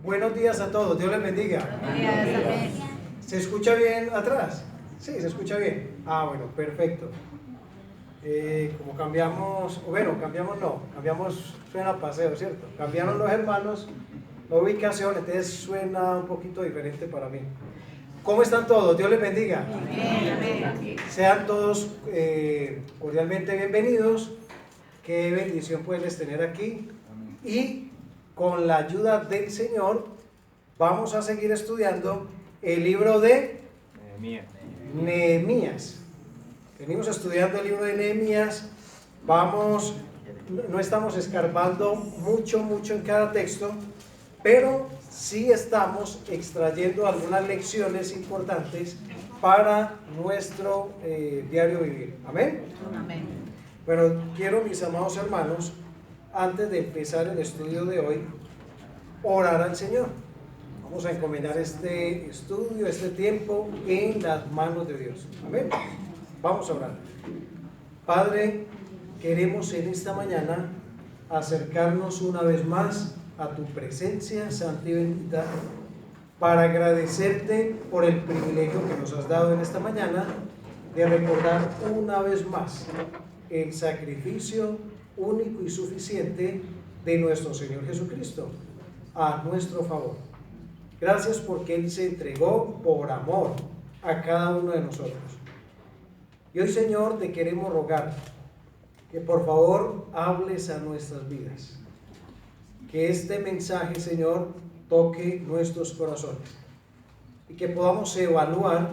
Buenos días a todos, Dios les bendiga. ¿Se escucha bien atrás? Sí, se escucha bien. Ah, bueno, perfecto. Como cambiamos, cambiamos, suena a paseo, ¿cierto? Cambiaron los hermanos la ubicación, entonces suena un poquito diferente para mí. ¿Cómo están todos? Dios les bendiga. Sean todos cordialmente bienvenidos. Qué bendición poderles tener aquí. Y con la ayuda del Señor vamos a seguir estudiando el libro de Nehemías. Venimos estudiando el libro de Nehemías. No estamos escarbando mucho en cada texto, pero sí estamos extrayendo algunas lecciones importantes para nuestro diario vivir. ¿Amén? Amén. Bueno, quiero, mis amados hermanos, antes de empezar el estudio de hoy, orar al Señor. Vamos a encomendar este estudio, este tiempo en las manos de Dios. Amén. Vamos a orar. Padre, queremos en esta mañana acercarnos una vez más a tu presencia santa y bendita para agradecerte por el privilegio que nos has dado en esta mañana de recordar una vez más el sacrificio único y suficiente de nuestro Señor Jesucristo a nuestro favor. Gracias porque Él se entregó por amor a cada uno de nosotros. Y hoy, Señor, te queremos rogar que por favor hables a nuestras vidas. Que este mensaje, Señor, toque nuestros corazones y que podamos evaluar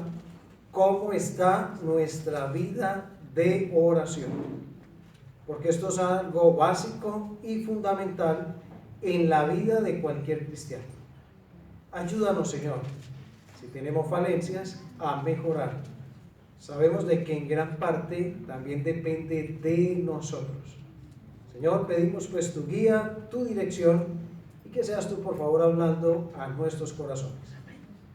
cómo está nuestra vida de oración. Porque esto es algo básico y fundamental en la vida de cualquier cristiano. Ayúdanos, Señor, si tenemos falencias, a mejorar. Sabemos de que en gran parte también depende de nosotros. Señor, pedimos pues tu guía, tu dirección y que seas tú por favor hablando a nuestros corazones.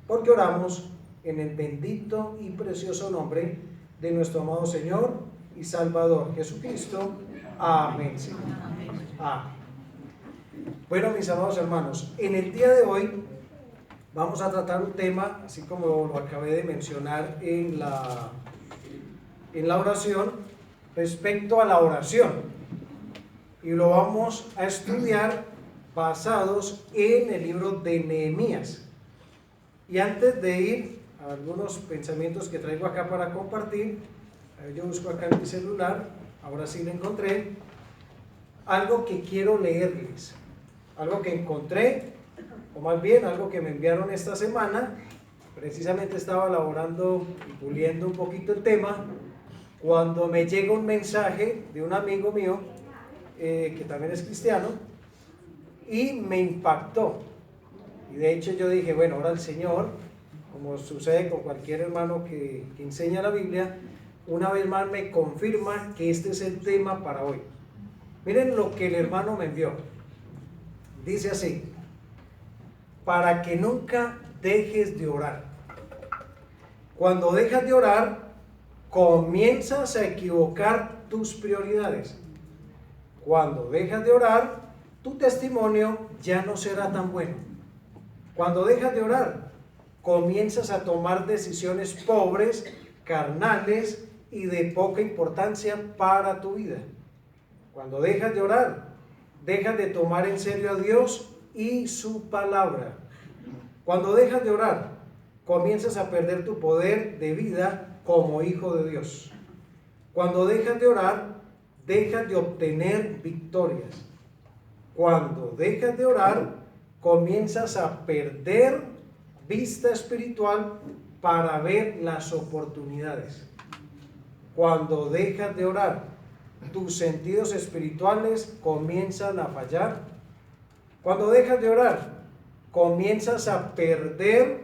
Porque oramos en el bendito y precioso nombre de nuestro amado Señor y Salvador Jesucristo. Amén, Señor. Amén. Bueno, mis amados hermanos, en el día de hoy vamos a tratar un tema, así como lo acabé de mencionar en la oración, respecto a la oración. Y lo vamos a estudiar basados en el libro de Nehemías. Y antes de ir a algunos pensamientos que traigo acá para compartir, yo busco acá en mi celular, ahora sí lo encontré, algo que quiero leerles, algo que encontré, o más bien algo que me enviaron esta semana. Precisamente estaba elaborando y puliendo un poquito el tema cuando me llega un mensaje de un amigo mío que también es cristiano y me impactó. Y de hecho yo dije, bueno, ahora el Señor, como sucede con cualquier hermano que enseña la Biblia, una vez más me confirma que este es el tema para hoy. Miren lo que el hermano me envió. Dice así: para que nunca dejes de orar. Cuando dejas de orar, comienzas a equivocar tus prioridades. Cuando dejas de orar, tu testimonio ya no será tan bueno. Cuando dejas de orar, comienzas a tomar decisiones pobres, carnales y de poca importancia para tu vida. Cuando dejas de orar, dejas de tomar en serio a Dios y su palabra. Cuando dejas de orar, comienzas a perder tu poder de vida como hijo de Dios. Cuando dejas de orar, dejas de obtener victorias. Cuando dejas de orar, comienzas a perder vista espiritual para ver las oportunidades. Cuando dejas de orar, tus sentidos espirituales comienzan a fallar. Cuando dejas de orar, comienzas a perder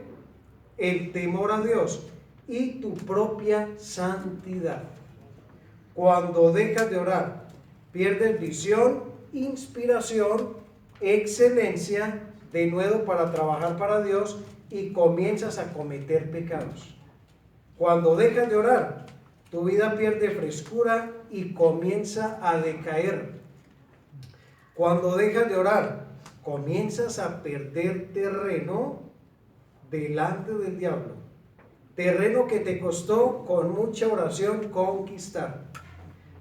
el temor a Dios y tu propia santidad. Cuando dejas de orar, pierdes visión, inspiración, excelencia, de nuevo para trabajar para Dios y comienzas a cometer pecados. Cuando dejas de orar, tu vida pierde frescura y comienza a decaer. Cuando dejas de orar, comienzas a perder terreno delante del diablo. Terreno que te costó con mucha oración conquistar.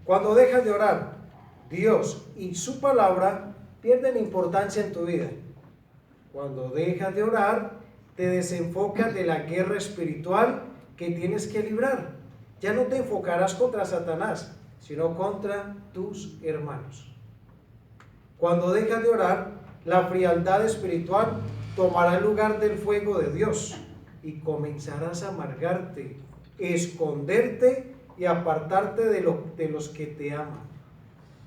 Cuando dejas de orar, Dios y su palabra pierden importancia en tu vida. Cuando dejas de orar, te desenfocas de la guerra espiritual que tienes que librar. Ya no te enfocarás contra Satanás, sino contra tus hermanos. Cuando dejas de orar, la frialdad espiritual tomará el lugar del fuego de Dios y comenzarás a amargarte, esconderte y apartarte de los que te aman.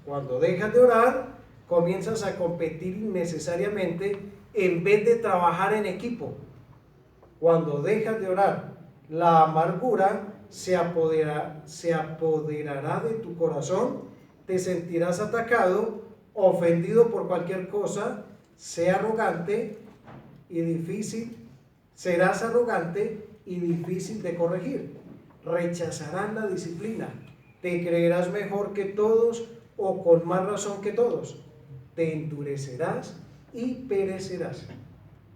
Cuando dejas de orar, comienzas a competir innecesariamente en vez de trabajar en equipo. Cuando dejas de orar, la amargura se apoderará de tu corazón, te sentirás atacado, ofendido por cualquier cosa, serás arrogante y difícil de corregir. Rechazarán la disciplina, te creerás mejor que todos o con más razón que todos, te endurecerás y perecerás.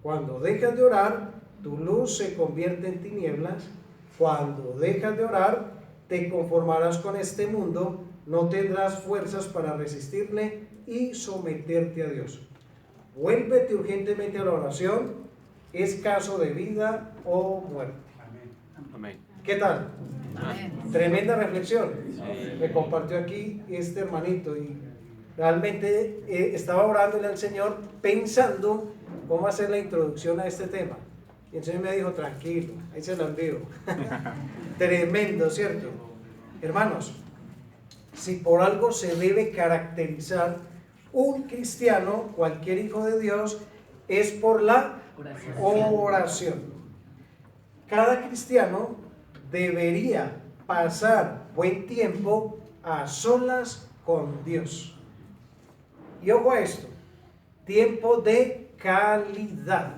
Cuando dejas de orar, tu luz se convierte en tinieblas. Cuando dejas de orar, te conformarás con este mundo, no tendrás fuerzas para resistirle y someterte a Dios. Vuélvete urgentemente a la oración, es caso de vida o muerte. Amén. ¿Qué tal? Amén. Tremenda reflexión. Sí. Me compartió aquí este hermanito y realmente estaba orándole al Señor pensando cómo hacer la introducción a este tema. Y el Señor me dijo, tranquilo, ahí se lo envío. Tremendo, ¿cierto? Hermanos, si por algo se debe caracterizar un cristiano, cualquier hijo de Dios, es por la oración. Cada cristiano debería pasar buen tiempo a solas con Dios. Y ojo a esto, tiempo de calidad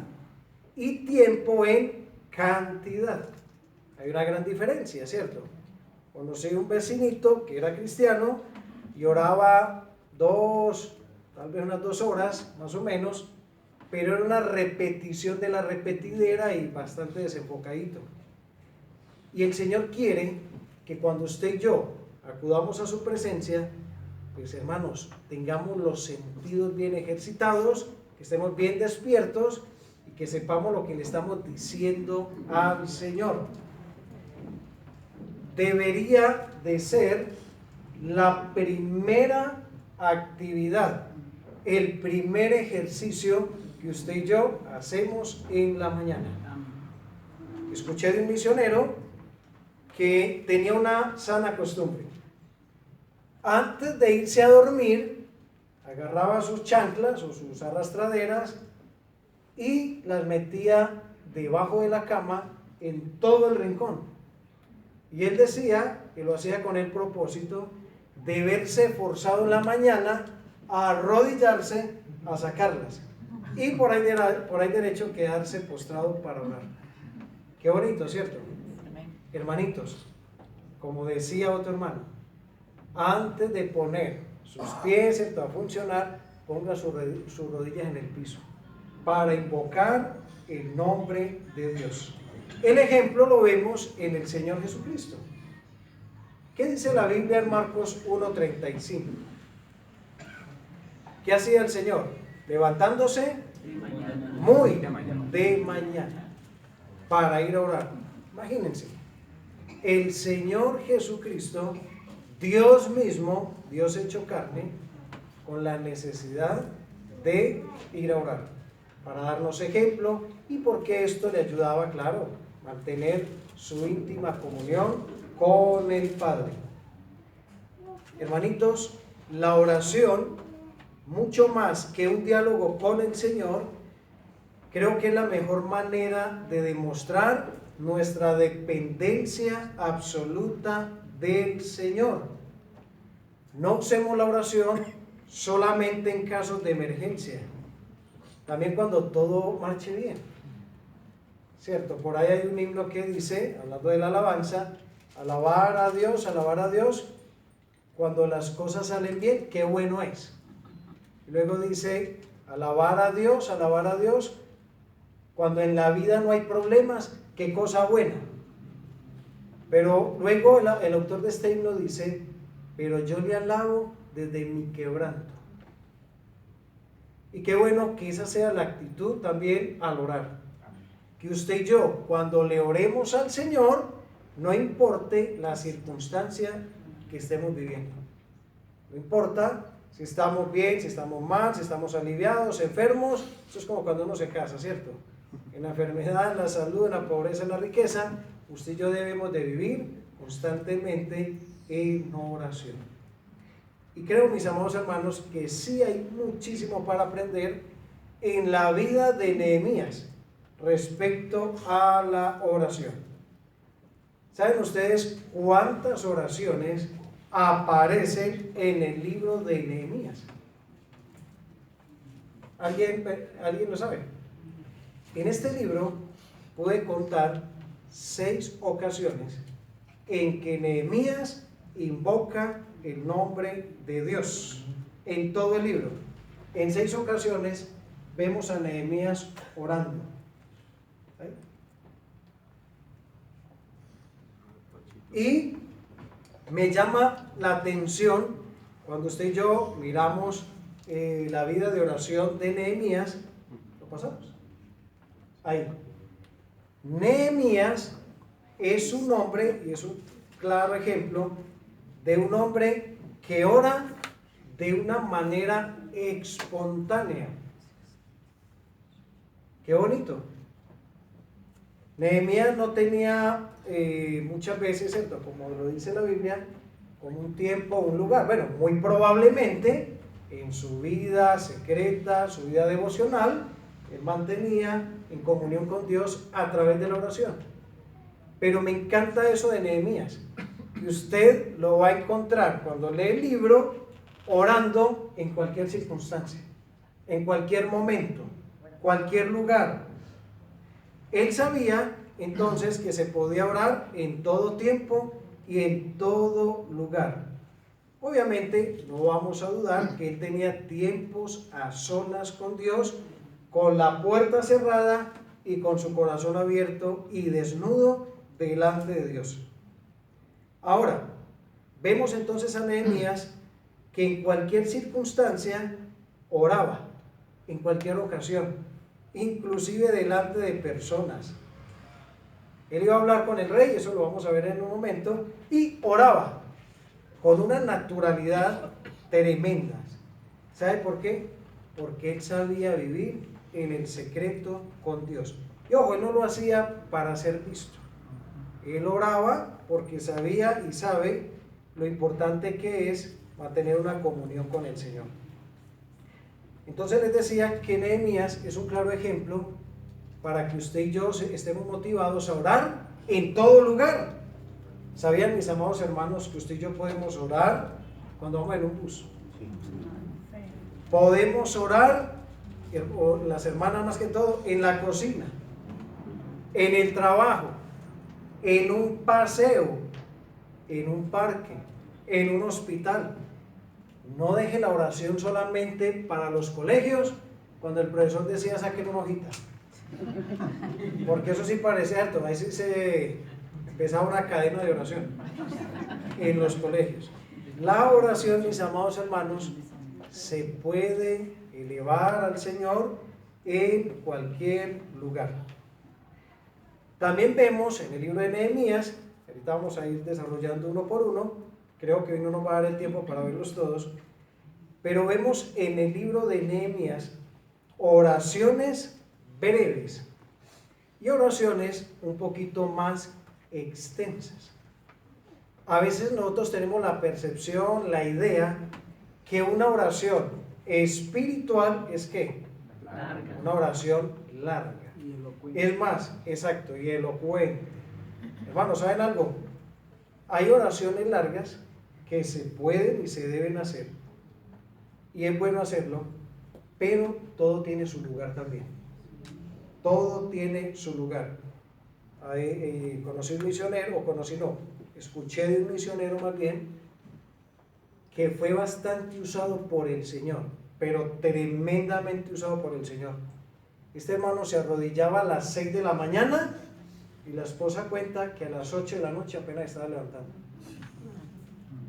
y tiempo en cantidad. Hay una gran diferencia, ¿cierto? Conocí un vecinito que era cristiano y oraba tal vez unas 2 horas, más o menos, pero era una repetición de la repetidera y bastante desenfocadito. Y el Señor quiere que cuando usted y yo acudamos a su presencia, pues hermanos, tengamos los sentidos bien ejercitados, que estemos bien despiertos y que sepamos lo que le estamos diciendo al Señor. Debería de ser la primera actividad, el primer ejercicio que usted y yo hacemos en la mañana. Escuché de un misionero que tenía una sana costumbre. Antes de irse a dormir, agarraba sus chanclas o sus arrastraderas y las metía debajo de la cama en todo el rincón. Y él decía que lo hacía con el propósito de verse forzado en la mañana a arrodillarse a sacarlas. Y por ahí derecho quedarse postrado para orar. Qué bonito, ¿cierto? Hermanitos, como decía otro hermano, antes de poner sus pies, ¿cierto?, a funcionar, ponga sus rodillas en el piso para invocar el nombre de Dios. El ejemplo lo vemos en el Señor Jesucristo. ¿Qué dice la Biblia en Marcos 1:35? ¿Qué hacía el Señor? Levantándose muy de mañana para ir a orar. Imagínense, el Señor Jesucristo, Dios mismo, Dios hecho carne, con la necesidad de ir a orar, para darnos ejemplo y porque esto le ayudaba, claro, a mantener su íntima comunión con el Padre. Hermanitos, la oración, mucho más que un diálogo con el Señor, creo que es la mejor manera de demostrar nuestra dependencia absoluta del Señor. No usemos la oración solamente en casos de emergencia, también cuando todo marche bien, ¿cierto? Por ahí hay un himno que dice, hablando de la alabanza, alabar a Dios, cuando las cosas salen bien, qué bueno es. Y luego dice, alabar a Dios, cuando en la vida no hay problemas, qué cosa buena. Pero luego el autor de este himno dice, pero yo le alabo desde mi quebranto. Y qué bueno que esa sea la actitud también al orar. Que usted y yo, cuando le oremos al Señor, no importe la circunstancia que estemos viviendo. No importa si estamos bien, si estamos mal, si estamos aliviados, enfermos. Eso es como cuando uno se casa, ¿cierto? En la enfermedad, en la salud, en la pobreza, en la riqueza, usted y yo debemos de vivir constantemente en oración. Y creo, mis amados hermanos, que sí hay muchísimo para aprender en la vida de Nehemías respecto a la oración. ¿Saben ustedes cuántas oraciones aparecen en el libro de Nehemías? ¿Alguien lo sabe? En este libro pude contar 6 ocasiones en que Nehemías invoca el nombre de Dios. En todo el libro, en 6 ocasiones vemos a Nehemías orando. Y me llama la atención cuando usted y yo miramos la vida de oración de Nehemías. ¿Lo pasamos? Ahí. Nehemías es un hombre, y es un claro ejemplo de un hombre que ora de una manera espontánea. Qué bonito. Nehemías no tenía muchas veces, ¿cierto?, como lo dice la Biblia, con un tiempo, un lugar. Bueno, muy probablemente en su vida secreta, su vida devocional, él mantenía en comunión con Dios a través de la oración. Pero me encanta eso de Nehemías, y usted lo va a encontrar cuando lee el libro orando en cualquier circunstancia, en cualquier momento, cualquier lugar. Él sabía entonces que se podía orar en todo tiempo y en todo lugar. Obviamente no vamos a dudar que él tenía tiempos a solas con Dios, con la puerta cerrada y con su corazón abierto y desnudo delante de Dios. Ahora, vemos entonces a Nehemías que en cualquier circunstancia oraba, en cualquier ocasión, inclusive delante de personas. Él iba a hablar con el rey, eso lo vamos a ver en un momento, y oraba con una naturalidad tremenda. ¿Sabe por qué? Porque él sabía vivir en el secreto con Dios. Y ojo, él no lo hacía para ser visto. Él oraba porque sabía y sabe lo importante que es mantener una comunión con el Señor. Entonces les decía que Nehemías es un claro ejemplo para que usted y yo estemos motivados a orar en todo lugar. ¿Sabían, mis amados hermanos, que usted y yo podemos orar cuando vamos en un bus? Podemos orar, o las hermanas más que todo, en la cocina, en el trabajo, en un paseo, en un parque, en un hospital. No deje la oración solamente para los colegios, cuando el profesor decía saquen una hojita, porque eso sí parece harto. Ahí sí se empezaba una cadena de oración en los colegios. La oración, mis amados hermanos, se puede elevar al Señor en cualquier lugar. También vemos en el libro de Nehemías, ahorita vamos a ir desarrollando uno por uno, creo que hoy no nos va a dar el tiempo para verlos todos, pero vemos en el libro de Nehemías oraciones breves y oraciones un poquito más extensas. A veces nosotros tenemos la percepción, la idea, que una oración espiritual es ¿qué? Larga. Una oración larga. Es más, exacto, y elocuente. Hermanos, ¿saben algo? Hay oraciones largas que se pueden y se deben hacer, y es bueno hacerlo, pero todo tiene su lugar también. Todo tiene su lugar. Conocí un misionero, o conocí no, escuché de un misionero más bien, que fue bastante usado por el Señor. pero tremendamente usado por el Señor. Este hermano se arrodillaba a las 6 de la mañana y la esposa cuenta que a las 8 de la noche apenas estaba levantando.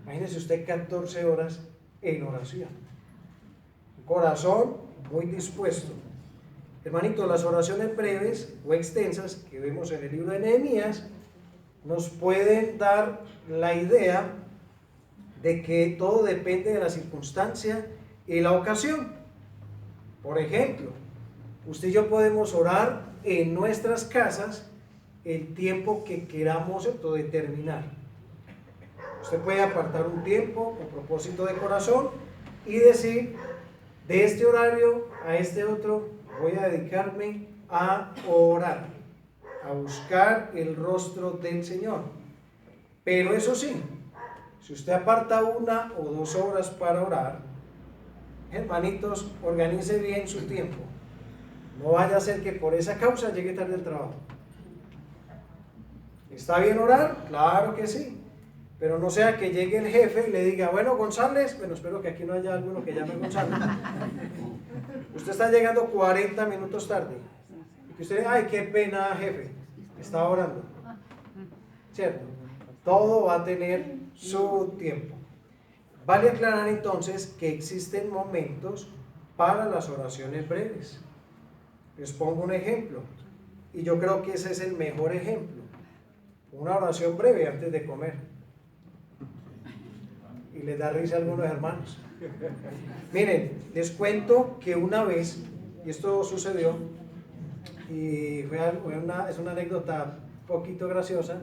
Imagínese usted 14 horas en oración. Un corazón muy dispuesto. Hermanito, las oraciones breves o extensas que vemos en el libro de Nehemías nos pueden dar la idea de que todo depende de la circunstancia y la ocasión. Por ejemplo, usted y yo podemos orar en nuestras casas el tiempo que queramos determinar. Usted puede apartar un tiempo con propósito de corazón y decir, de este horario a este otro voy a dedicarme a orar, a buscar el rostro del Señor. Pero eso sí, si usted aparta 1 o 2 horas para orar, hermanitos, organice bien su tiempo. No vaya a ser que por esa causa llegue tarde al trabajo. ¿Está bien orar? Claro que sí. Pero no sea que llegue el jefe y le diga, bueno, González, bueno, espero que aquí no haya alguno que llame González. Usted está llegando 40 minutos tarde. Y que usted, ay, qué pena, jefe, está orando. ¿Cierto? Todo va a tener su tiempo. Vale aclarar entonces que existen momentos para las oraciones breves. Les pongo un ejemplo, y yo creo que ese es el mejor ejemplo. Una oración breve antes de comer. Y les da risa a algunos hermanos. Miren, les cuento que una vez, y esto sucedió, y es una anécdota un poquito graciosa,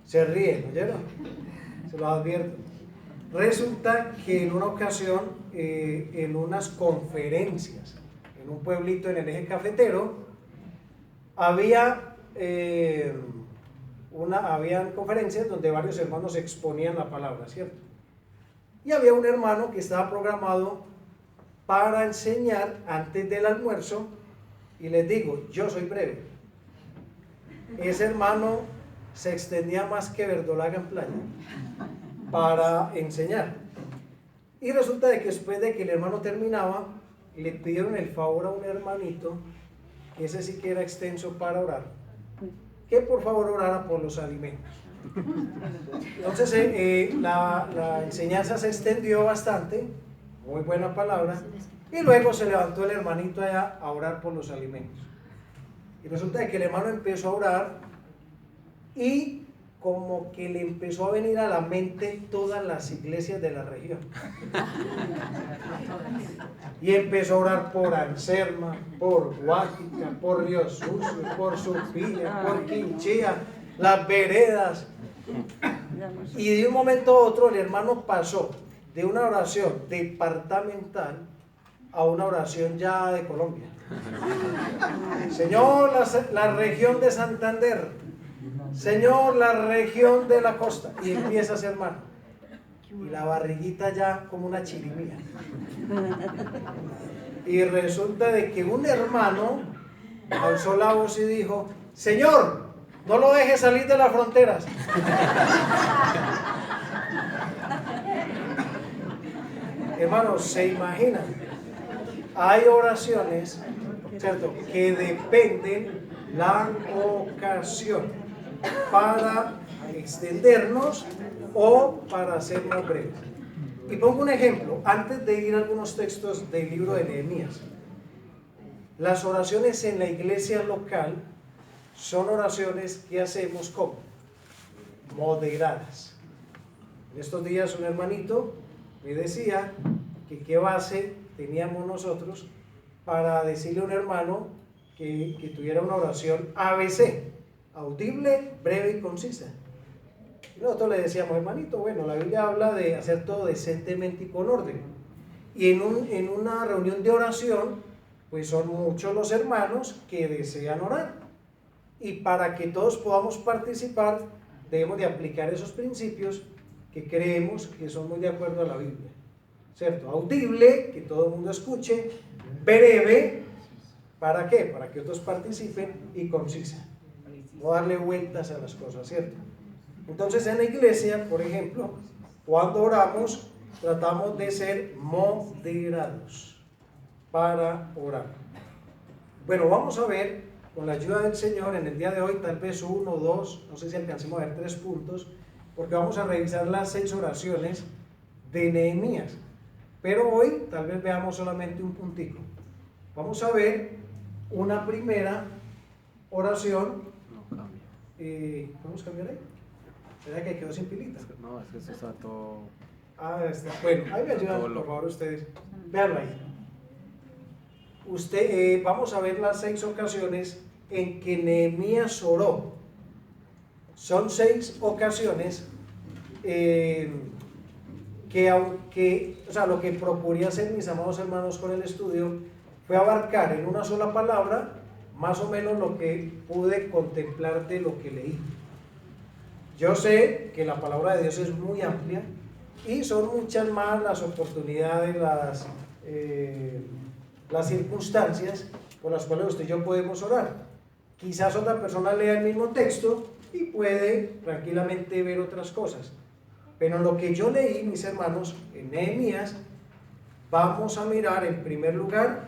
se ríen, ¿oyeron? Se lo advierto. Resulta que en una ocasión, en unas conferencias, en un pueblito en el eje cafetero, habían conferencias donde varios hermanos exponían la palabra, ¿cierto? Y había un hermano que estaba programado para enseñar antes del almuerzo, y les digo, yo soy breve. Ese hermano se extendía más que verdolaga en playa para enseñar. Y resulta de que después de que el hermano terminaba, le pidieron el favor a un hermanito, que ese sí que era extenso para orar, que por favor orara por los alimentos. Entonces la enseñanza se extendió bastante, muy buena palabra, y luego se levantó el hermanito allá a orar por los alimentos. Y resulta de que el hermano empezó a orar y como que le empezó a venir a la mente todas las iglesias de la región. Y empezó a orar por Anserma, por Guática, por Río Sucio, por Supilla, por Quinchía, las veredas. Y de un momento a otro el hermano pasó de una oración departamental a una oración ya de Colombia. Señor, la región de Santander, Señor, la región de la costa. Y empieza a ser hermano. Y la barriguita ya como una chirimía. Y resulta de que un hermano alzó la voz y dijo, Señor, no lo dejes salir de las fronteras. Hermanos, ¿se imaginan? Hay oraciones, ¿cierto?, que dependen la ocasión para extendernos o para hacernos breves. Y pongo un ejemplo, antes de ir a algunos textos del libro de Nehemías. Las oraciones en la iglesia local son oraciones que hacemos como moderadas. En estos días un hermanito me decía que qué base teníamos nosotros para decirle a un hermano que tuviera una oración ABC, audible, breve y concisa. Y nosotros le decíamos, hermanito, bueno, la Biblia habla de hacer todo decentemente y con orden. Y en una reunión de oración, pues son muchos los hermanos que desean orar. Y para que todos podamos participar, debemos de aplicar esos principios que creemos que son muy de acuerdo a la Biblia. ¿Cierto? Audible, que todo el mundo escuche, breve, ¿para qué? Para que otros participen, y concisa. No darle vueltas a las cosas, ¿cierto? Entonces en la iglesia, por ejemplo, cuando oramos, tratamos de ser moderados para orar. Bueno, vamos a ver con la ayuda del Señor en el día de hoy, tal vez 1 o 2, no sé si alcancemos a ver 3 puntos, porque vamos a revisar las 6 oraciones de Nehemías. Pero hoy tal vez veamos solamente un puntico. Vamos a ver una primera oración. No cambia. ¿Podemos cambiar ahí? ¿Será que quedó sin pilita? No, es que eso está todo. Ah, está. Bueno, ahí me ayudan por favor ustedes. Véanlo ahí. Vamos a ver las 6 ocasiones en que Nehemías oró. Son 6 ocasiones que aunque, o sea, lo que procuré hacer, mis amados hermanos, con el estudio fue abarcar en una sola palabra más o menos lo que pude contemplar de lo que leí. Yo sé que la palabra de Dios es muy amplia y son muchas más las oportunidades, las circunstancias por las cuales usted y yo podemos orar. Quizás otra persona lea el mismo texto y puede tranquilamente ver otras cosas. Pero en lo que yo leí, mis hermanos, en Nehemías, vamos a mirar en primer lugar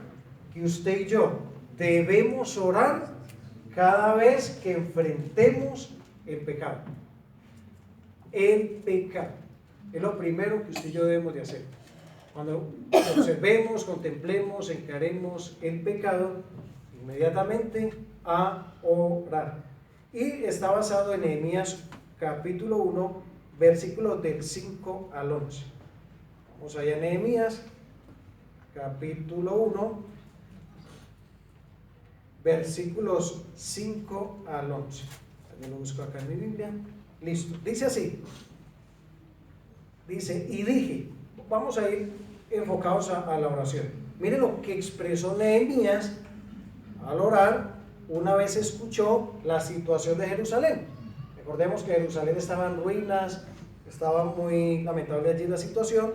que usted y yo debemos orar cada vez que enfrentemos el pecado. El pecado es lo primero que usted y yo debemos de hacer. Cuando observemos, contemplemos, encaremos el pecado, inmediatamente a orar. Y está basado en Nehemías capítulo 1, versículos del 5 al 11. Vamos allá a Nehemías capítulo 1, versículos 5 al 11. También lo busco acá en mi Biblia. Listo. Dice así. Dice, y dije, vamos a ir enfocados a la oración. Miren lo que expresó Nehemías al orar una vez escuchó la situación de Jerusalén. Recordemos que Jerusalén estaba en ruinas, estaba muy lamentable allí la situación.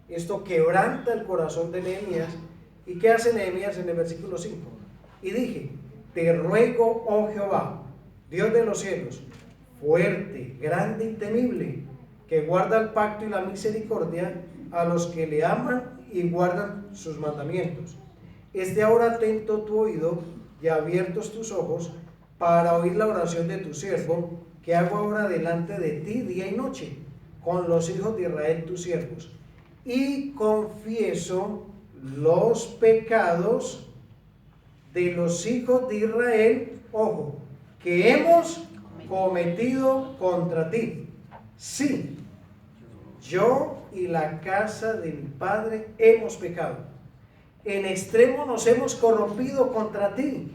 Esto quebranta el corazón de Nehemías. ¿Y qué hace Nehemías en el versículo 5? Y dije, te ruego, oh Jehová, Dios de los cielos, fuerte, grande y temible, que guarda el pacto y la misericordia a los que le aman y guardan sus mandamientos. Esté ahora atento tu oído y abiertos tus ojos para oír la oración de tu siervo, que hago ahora delante de ti día y noche, con los hijos de Israel tus siervos. Y confieso los pecados de los hijos de Israel, ojo, que hemos cometido contra ti. Sí, yo y la casa de mi padre hemos pecado. En extremo nos hemos corrompido contra ti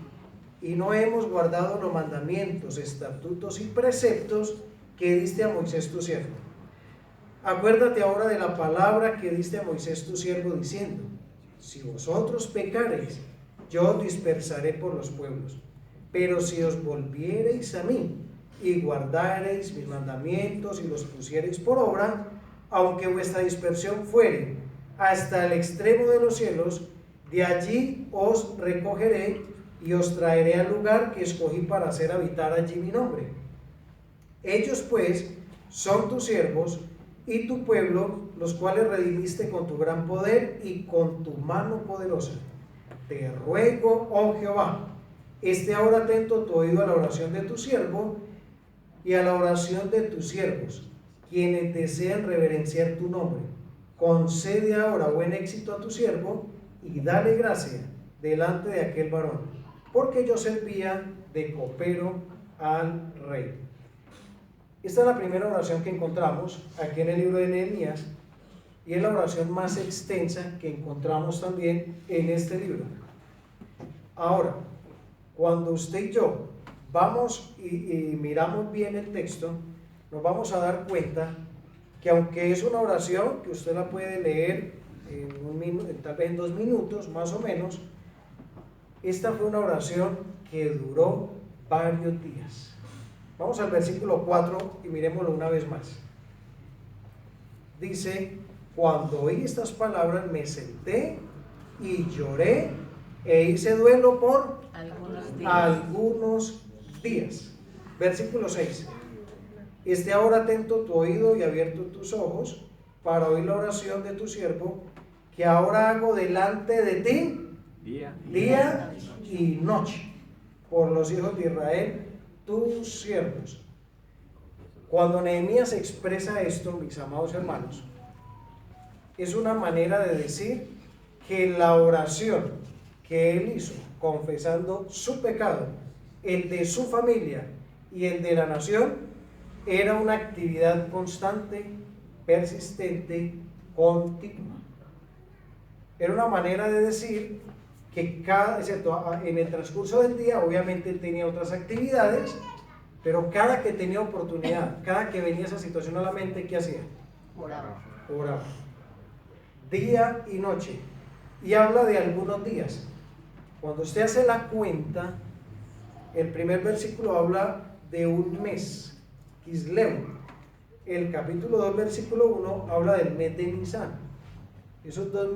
y no hemos guardado los mandamientos, estatutos y preceptos que diste a Moisés tu siervo. Acuérdate ahora de la palabra que diste a Moisés tu siervo diciendo, si vosotros pecareis, yo os dispersaré por los pueblos. Pero si os volviereis a mí y guardareis mis mandamientos y los pusiereis por obra, aunque vuestra dispersión fuere hasta el extremo de los cielos, de allí os recogeré y os traeré al lugar que escogí para hacer habitar allí mi nombre. Ellos pues son tus siervos y tu pueblo, los cuales redimiste con tu gran poder y con tu mano poderosa. Te ruego, oh Jehová, esté ahora atento tu oído a la oración de tu siervo y a la oración de tus siervos, quienes desean reverenciar tu nombre. Concede ahora buen éxito a tu siervo y dale gracia delante de aquel varón, porque yo servía de copero al rey. Esta es la primera oración que encontramos aquí en el libro de Nehemías y es la oración más extensa que encontramos también en este libro. Ahora, cuando usted y yo vamos y miramos bien el texto, nos vamos a dar cuenta que aunque es una oración que usted la puede leer tal vez en 2 minutos más o menos, esta fue una oración que duró varios días. Vamos al versículo 4 y miremoslo una vez más. Dice, cuando oí estas palabras me senté y lloré e hice duelo por algunos días. Versículo 6. Esté ahora atento tu oído y abierto tus ojos para oír la oración de tu siervo, que ahora hago delante de ti día y noche, por los hijos de Israel, tus siervos. Cuando Nehemías expresa esto, mis amados hermanos, es una manera de decir que la oración que él hizo, confesando su pecado, el de su familia y el de la nación, era una actividad constante, persistente, continua. Era una manera de decir que en el transcurso del día, obviamente él tenía otras actividades, pero cada que tenía oportunidad, cada que venía esa situación a la mente, ¿qué hacía? Oraba. Día y noche. Y habla de algunos días. Cuando usted hace la cuenta, el primer versículo habla de un mes, Kisleu. El capítulo 2, versículo 1, habla del mes de Nisan. Esos dos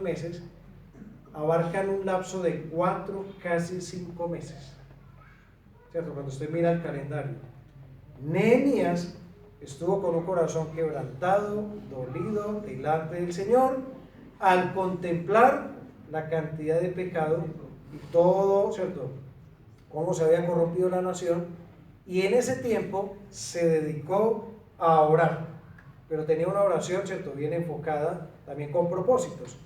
meses abarcan un lapso de 4, casi 5 meses. ¿Cierto? Cuando usted mira el calendario. Nehemías estuvo con un corazón quebrantado, dolido, delante del Señor, al contemplar la cantidad de pecado y todo, ¿cierto?, cómo se había corrompido la nación, y en ese tiempo se dedicó a orar, pero tenía una oración, ¿cierto?, bien enfocada, también con propósitos.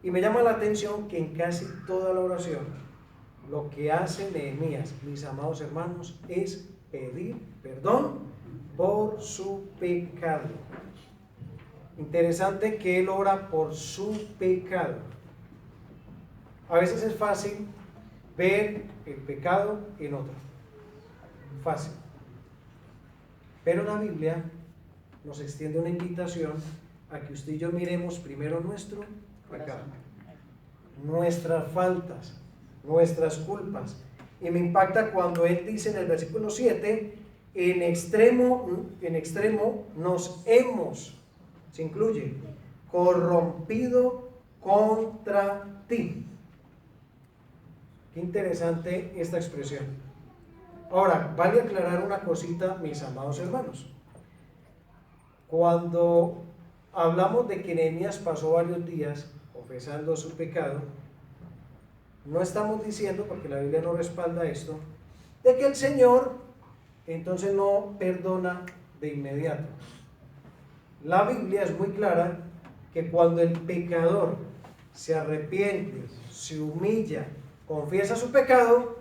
Y me llama la atención que en casi toda la oración, lo que hace Nehemías, mis amados hermanos, es pedir perdón por su pecado. Interesante que él ora por su pecado. A veces es fácil ver el pecado en otro. Fácil. Pero la Biblia nos extiende una invitación a que usted y yo miremos primero nuestro pecado, nuestras faltas, nuestras culpas. Y me impacta cuando él dice en el versículo 7, en extremo nos hemos, se incluye, corrompido contra ti. Qué interesante esta expresión. Ahora, vale aclarar una cosita, mis amados hermanos. Cuando hablamos de que Nehemías pasó varios días confesando su pecado, no estamos diciendo, porque la Biblia no respalda esto, de que el Señor entonces no perdona de inmediato. La Biblia es muy clara que cuando el pecador se arrepiente, se humilla, confiesa su pecado,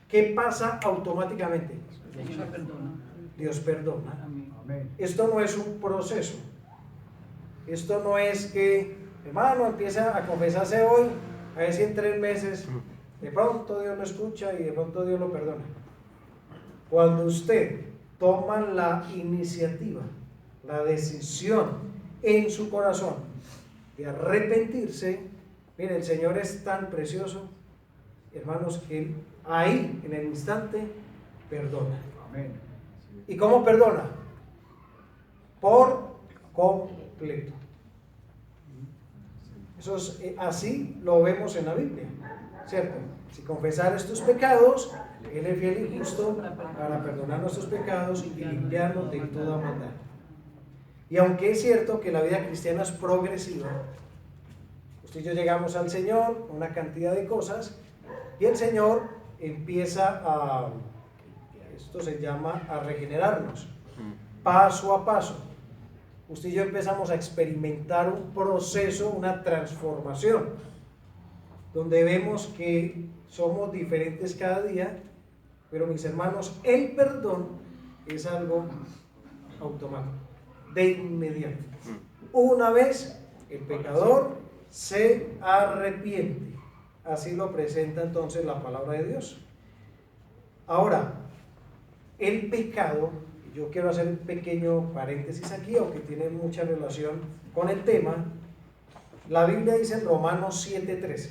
¿qué pasa automáticamente? Dios perdona. Esto no es un proceso. Esto no es que, hermano, empieza a confesarse hoy, a ver si en 3 meses de pronto Dios lo escucha y de pronto Dios lo perdona. Cuando usted toma la iniciativa, la decisión en su corazón de arrepentirse, mire, el Señor es tan precioso, hermanos, que Él ahí, en el instante, perdona. Amén. ¿Y cómo perdona? Por completo. Eso es, así lo vemos en la Biblia, ¿cierto? Si confesares tus pecados, Él es fiel y justo para perdonar nuestros pecados y limpiarnos de toda maldad. Y aunque es cierto que la vida cristiana es progresiva, usted y yo llegamos al Señor, una cantidad de cosas, y el Señor empieza esto se llama a regenerarnos, paso a paso. Usted y yo empezamos a experimentar un proceso, una transformación, donde vemos que somos diferentes cada día, pero mis hermanos, el perdón es algo automático, de inmediato. Una vez el pecador se arrepiente, así lo presenta entonces la palabra de Dios. Ahora, el pecado, yo quiero hacer un pequeño paréntesis aquí, aunque tiene mucha relación con el tema. La Biblia dice en Romanos 7:13,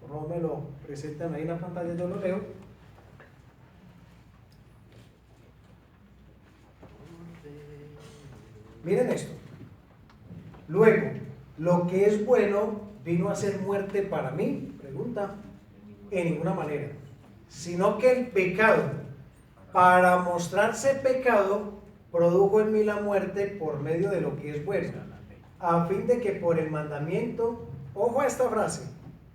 por favor me lo presentan ahí en la pantalla, yo lo leo. Miren esto. Luego, lo que es bueno vino a ser muerte para mí, pregunta, en ninguna manera, sino que el pecado, para mostrarse pecado, produjo en mí la muerte por medio de lo que es bueno, a fin de que por el mandamiento, ojo a esta frase,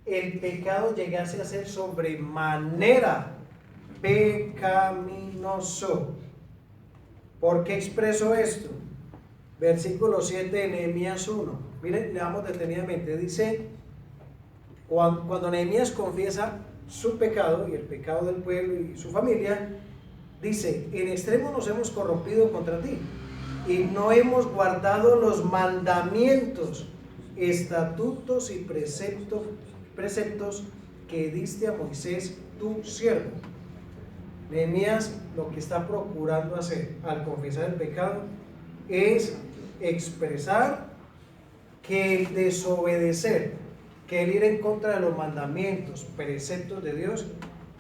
el pecado llegase a ser sobremanera pecaminoso. ¿Por qué expreso esto? Versículo 7 de Nehemías 1. Miren, leamos detenidamente. Dice, cuando Nehemías confiesa su pecado y el pecado del pueblo y su familia, dice, en extremo nos hemos corrompido contra ti y no hemos guardado los mandamientos, estatutos y preceptos que diste a Moisés tu siervo. Nehemías lo que está procurando hacer al confesar el pecado es expresar que el desobedecer, que el ir en contra de los mandamientos, preceptos de Dios,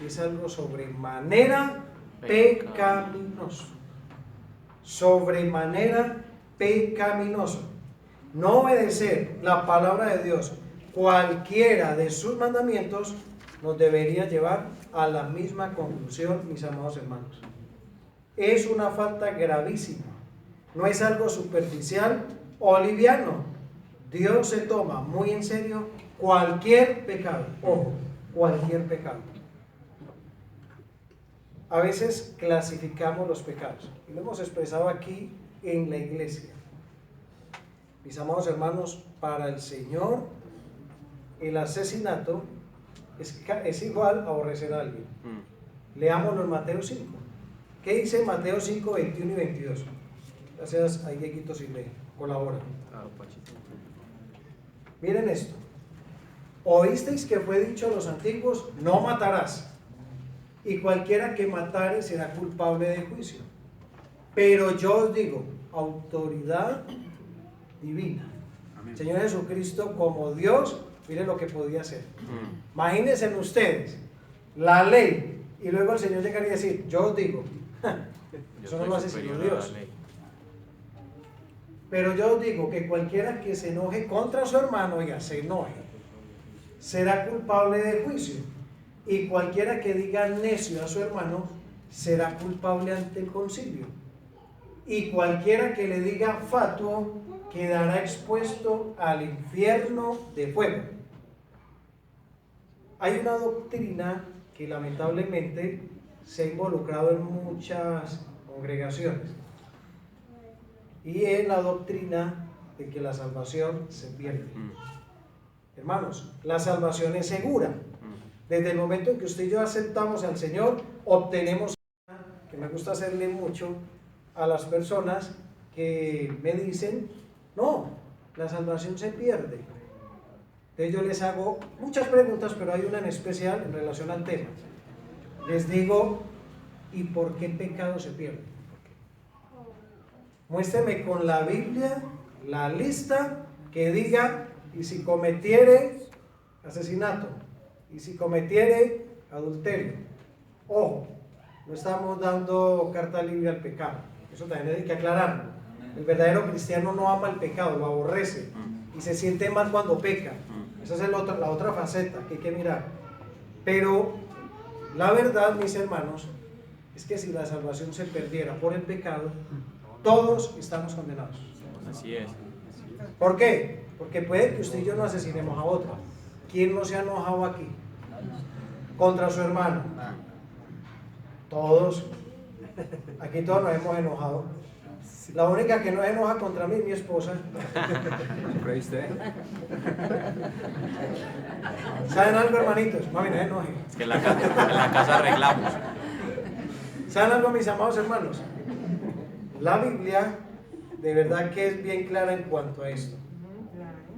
es algo sobremanera pecaminoso. Sobremanera pecaminoso. No obedecer la palabra de Dios, cualquiera de sus mandamientos, nos debería llevar a la misma conclusión, mis amados hermanos. Es una falta gravísima. No es algo superficial o liviano. Dios se toma muy en serio cualquier pecado. Ojo, cualquier pecado. A veces clasificamos los pecados y lo hemos expresado aquí en la iglesia. Mis amados hermanos, para el Señor el asesinato es igual a aborrecer a alguien. Leámoslo en Mateo 5. ¿Qué dice Mateo 5, 21 y 22? Gracias a Dieguito Silve, colabora. Miren esto. Oísteis que fue dicho a los antiguos, no matarás, y cualquiera que matare será culpable de juicio. Pero yo os digo, autoridad divina. Amén. Señor Jesucristo como Dios, miren lo que podía hacer. Imagínense en ustedes la ley y luego el Señor llegaría a decir, yo os digo, eso no lo hace sino Dios. Pero yo os digo que cualquiera que se enoje contra su hermano, oiga, se enoje, será culpable de juicio. Y cualquiera que diga necio a su hermano será culpable ante el concilio. Y cualquiera que le diga fatuo quedará expuesto al infierno de fuego. Hay una doctrina que lamentablemente se ha involucrado en muchas congregaciones y es la doctrina de que la salvación se pierde. Hermanos, la salvación es segura. Desde el momento en que usted y yo aceptamos al Señor, obtenemos, que me gusta hacerle mucho a las personas que me dicen, no, la salvación se pierde. Entonces yo les hago muchas preguntas, pero hay una en especial en relación al tema. Les digo, ¿y por qué pecado se pierde? Muéstreme con la Biblia la lista que diga, y si cometiere asesinato, y si cometiere adulterio. Ojo, no estamos dando carta libre al pecado, eso también hay que aclararlo. El verdadero cristiano no ama el pecado, lo aborrece y se siente mal cuando peca. Esa es la otra faceta que hay que mirar. Pero la verdad, mis hermanos, es que si la salvación se perdiera por el pecado, todos estamos condenados. Así es. ¿Por qué? Porque puede que usted y yo no asesinemos a otro. ¿Quién no se ha enojado aquí? Contra su hermano. Todos. Aquí todos nos hemos enojado. La única que no se enoja contra mí es mi esposa. ¿Creíste? ¿Saben algo, hermanitos? Mami, no se enojen. Es que en la casa arreglamos. ¿Saben algo, mis amados hermanos? La Biblia de verdad que es bien clara en cuanto a esto.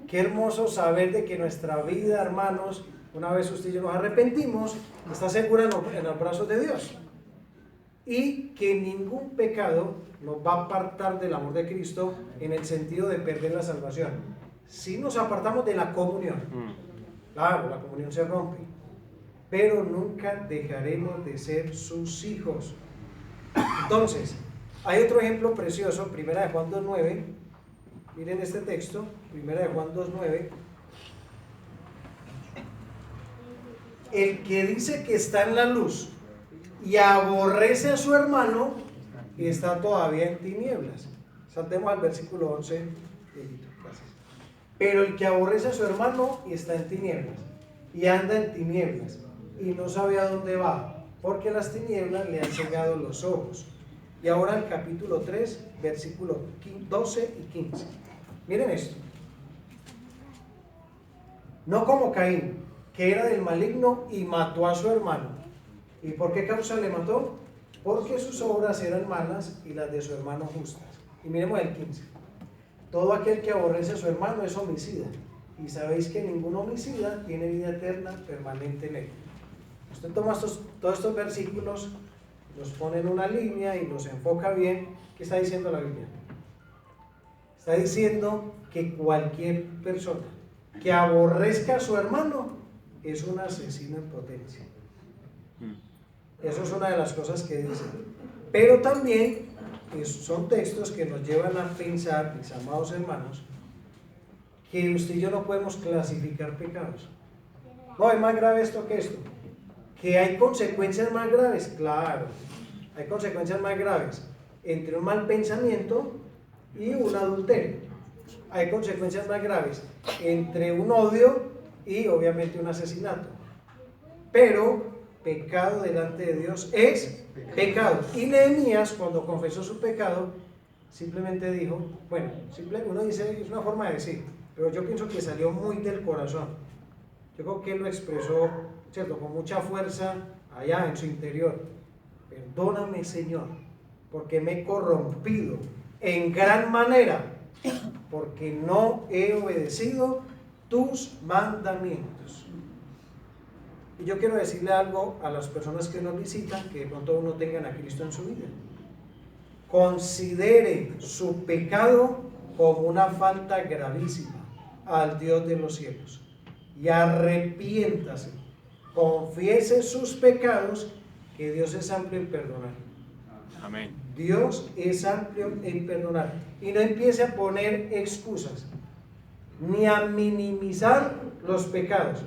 Qué hermoso saber de que nuestra vida, hermanos, una vez usted y yo nos arrepentimos, está segura en los brazos de Dios. Y que ningún pecado nos va a apartar del amor de Cristo en el sentido de perder la salvación. Si nos apartamos de la comunión, claro, la comunión se rompe, pero nunca dejaremos de ser sus hijos. Entonces, hay otro ejemplo precioso, 1 de Juan 2:9. Miren este texto, 1 de Juan 2:9. El que dice que está en la luz y aborrece a su hermano y está todavía en tinieblas. Saltemos al versículo 11. Gracias. Pero el que aborrece a su hermano y está en tinieblas, y anda en tinieblas, y no sabe a dónde va, porque las tinieblas le han cegado los ojos. Y ahora el capítulo 3, versículos 12 y 15. Miren esto. No como Caín, que era del maligno y mató a su hermano. ¿Y por qué causa le mató? Porque sus obras eran malas y las de su hermano justas. Y miremos el 15. Todo aquel que aborrece a su hermano es homicida, y sabéis que ningún homicida tiene vida eterna permanente en él. Usted toma todos estos versículos, los pone en una línea y los enfoca bien. ¿Qué está diciendo la Biblia? Está diciendo que cualquier persona que aborrezca a su hermano es un asesino en potencia. Eso es una de las cosas que dice. Pero también son textos que nos llevan a pensar, mis amados hermanos, que usted y yo no podemos clasificar pecados. No, es más grave esto que esto. Que hay consecuencias más graves, claro. Hay consecuencias más graves entre un mal pensamiento y un adulterio. Hay consecuencias más graves entre un odio y obviamente un asesinato. Pero pecado delante de Dios es pecado. Y Nehemías, cuando confesó su pecado, simplemente dijo, bueno, uno dice, es una forma de decir, pero yo pienso que salió muy del corazón. Yo creo que él lo expresó, ¿cierto?, con mucha fuerza allá en su interior. Perdóname, Señor, porque me he corrompido en gran manera, porque no he obedecido tus mandamientos. Y yo quiero decirle algo a las personas que nos visitan, que de pronto no tengan a Cristo en su vida. Considere su pecado como una falta gravísima al Dios de los cielos y arrepiéntase, confiese sus pecados, que Dios es amplio en perdonar. Amén. Dios es amplio en perdonar. Y no empiece a poner excusas, ni a minimizar los pecados.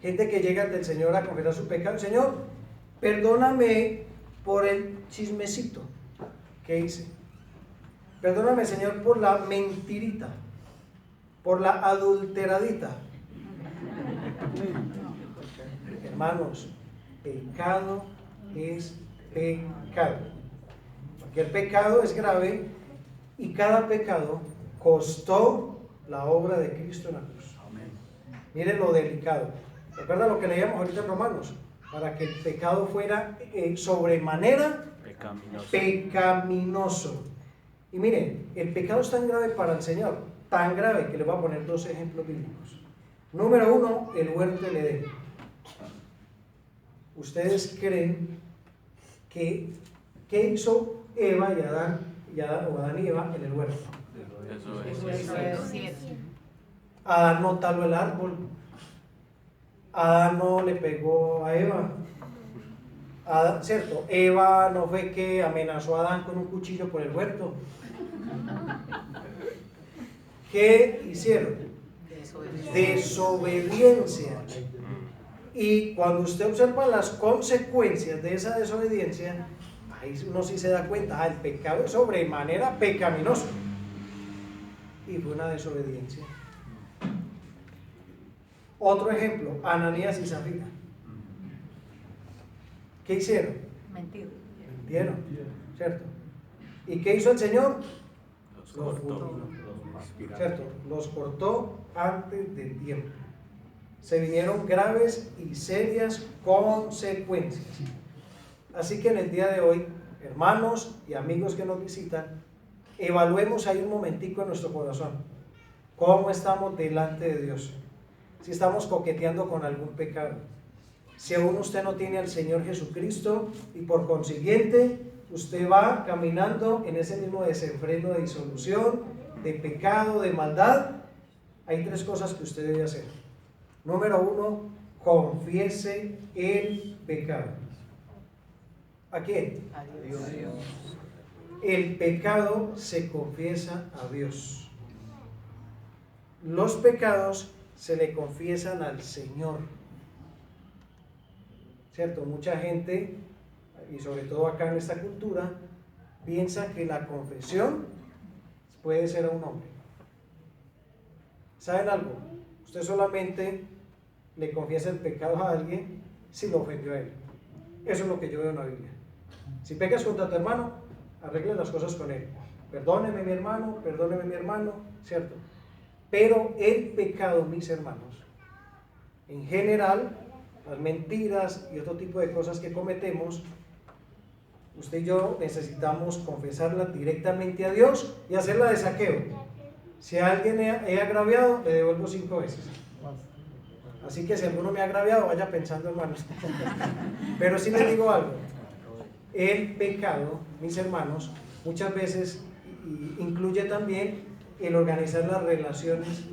Gente que llega ante el Señor a confesar su pecado. Señor, perdóname por el chismecito que hice. Perdóname, Señor, por la mentirita, por la adulteradita. Hermanos, pecado es pecado. Cualquier pecado es grave y cada pecado costó la obra de Cristo en la cruz. Miren lo delicado. ¿Recuerda lo que leíamos ahorita en Romanos? Para que el pecado fuera sobremanera pecaminoso. Y miren, el pecado es tan grave para el Señor, tan grave que le voy a poner dos ejemplos bíblicos. Número 1, el huerto del Edén. ¿Ustedes creen que qué hizo Eva y Adán y Eva en el huerto? Eso es. Adán no taló el árbol. Adán no le pegó a Eva. Adán, ¿cierto? Eva no fue que amenazó a Adán con un cuchillo por el huerto. ¿Qué hicieron? Desobediencia. Y cuando usted observa las consecuencias de esa desobediencia, ahí uno sí se da cuenta, el pecado es sobremanera pecaminoso. Y fue una desobediencia. Otro ejemplo, Ananías y Zafira. ¿Qué hicieron? Mintieron, ¿cierto? ¿Y qué hizo el Señor? Los cortó, ¿cierto? Los cortó antes del tiempo. Se vinieron graves y serias consecuencias. Así que en el día de hoy, hermanos y amigos que nos visitan, evaluemos ahí un momentico en nuestro corazón. ¿Cómo estamos delante de Dios? Si estamos coqueteando con algún pecado. Si aún usted no tiene al Señor Jesucristo y por consiguiente usted va caminando en ese mismo desenfreno de disolución, de pecado, de maldad, hay tres cosas que usted debe hacer. Número 1, confiese el pecado. ¿A quién? A Dios. El pecado se confiesa a Dios. Los pecados se le confiesan al Señor. ¿Cierto? Mucha gente y sobre todo acá en esta cultura, piensa que la confesión puede ser a un hombre. ¿Saben algo? Usted solamente le confiesa el pecado a alguien si lo ofendió a él. Eso es lo que yo veo en la Biblia. Si pecas contra tu hermano, arregle las cosas con él. Perdóneme mi hermano, ¿cierto? Pero el pecado, mis hermanos, en general, las mentiras y otro tipo de cosas que cometemos, usted y yo necesitamos confesarlas directamente a Dios y hacerla de saqueo. Si a alguien he agraviado, le devuelvo 5 veces. Así que si alguno me ha agraviado, vaya pensando, hermanos. Pero sí les digo algo. El pecado, mis hermanos, muchas veces incluye también el organizar las relaciones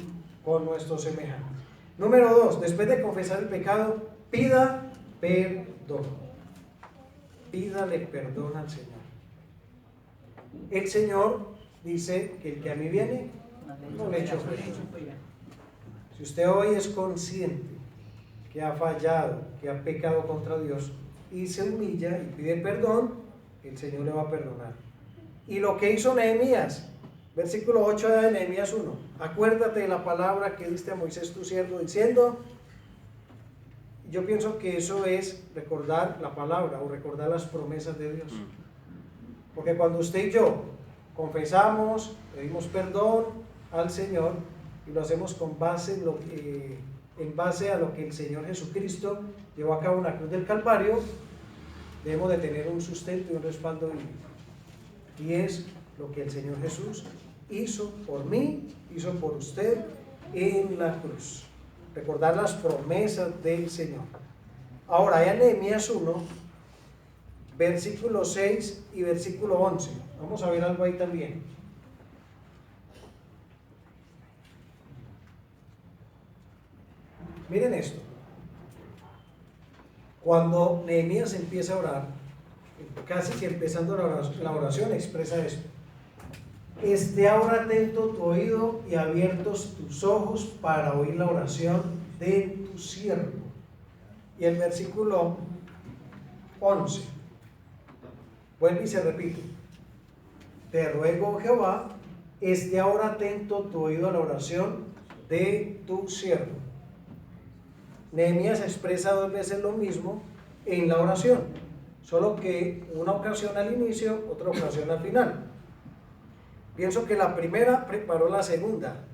con nuestros semejantes. Número 2, después de confesar el pecado, pida perdón. Pídale perdón al Señor. El Señor dice que el que a mí viene, no le echo fuera. Si usted hoy es consciente que ha fallado, que ha pecado contra Dios y se humilla y pide perdón, el Señor le va a perdonar. Y lo que hizo Nehemías, versículo 8 de Nehemías 1, acuérdate de la palabra que diste a Moisés tu siervo diciendo. Yo pienso que eso es recordar la palabra o recordar las promesas de Dios. Porque cuando usted y yo confesamos, pedimos perdón al Señor y lo hacemos en base a lo que el Señor Jesucristo llevó a cabo en la cruz del Calvario, debemos de tener un sustento y un respaldo bíblico. Y es lo que el Señor Jesús hizo por mí, hizo por usted en la cruz. Recordar las promesas del Señor. Ahora, en Nehemías 1, versículo 6 y versículo 11. Vamos a ver algo ahí también. Miren esto. Cuando Nehemías empieza a orar, casi que empezando la oración, expresa esto. Esté ahora atento tu oído y abiertos tus ojos para oír la oración de tu siervo. Y el versículo 11 vuelve y se repite. Te ruego, Jehová, esté ahora atento tu oído a la oración de tu siervo. Nehemías expresa 2 veces lo mismo en la oración, solo que una ocasión al inicio, otra ocasión al final. Pienso que la primera preparó la segunda.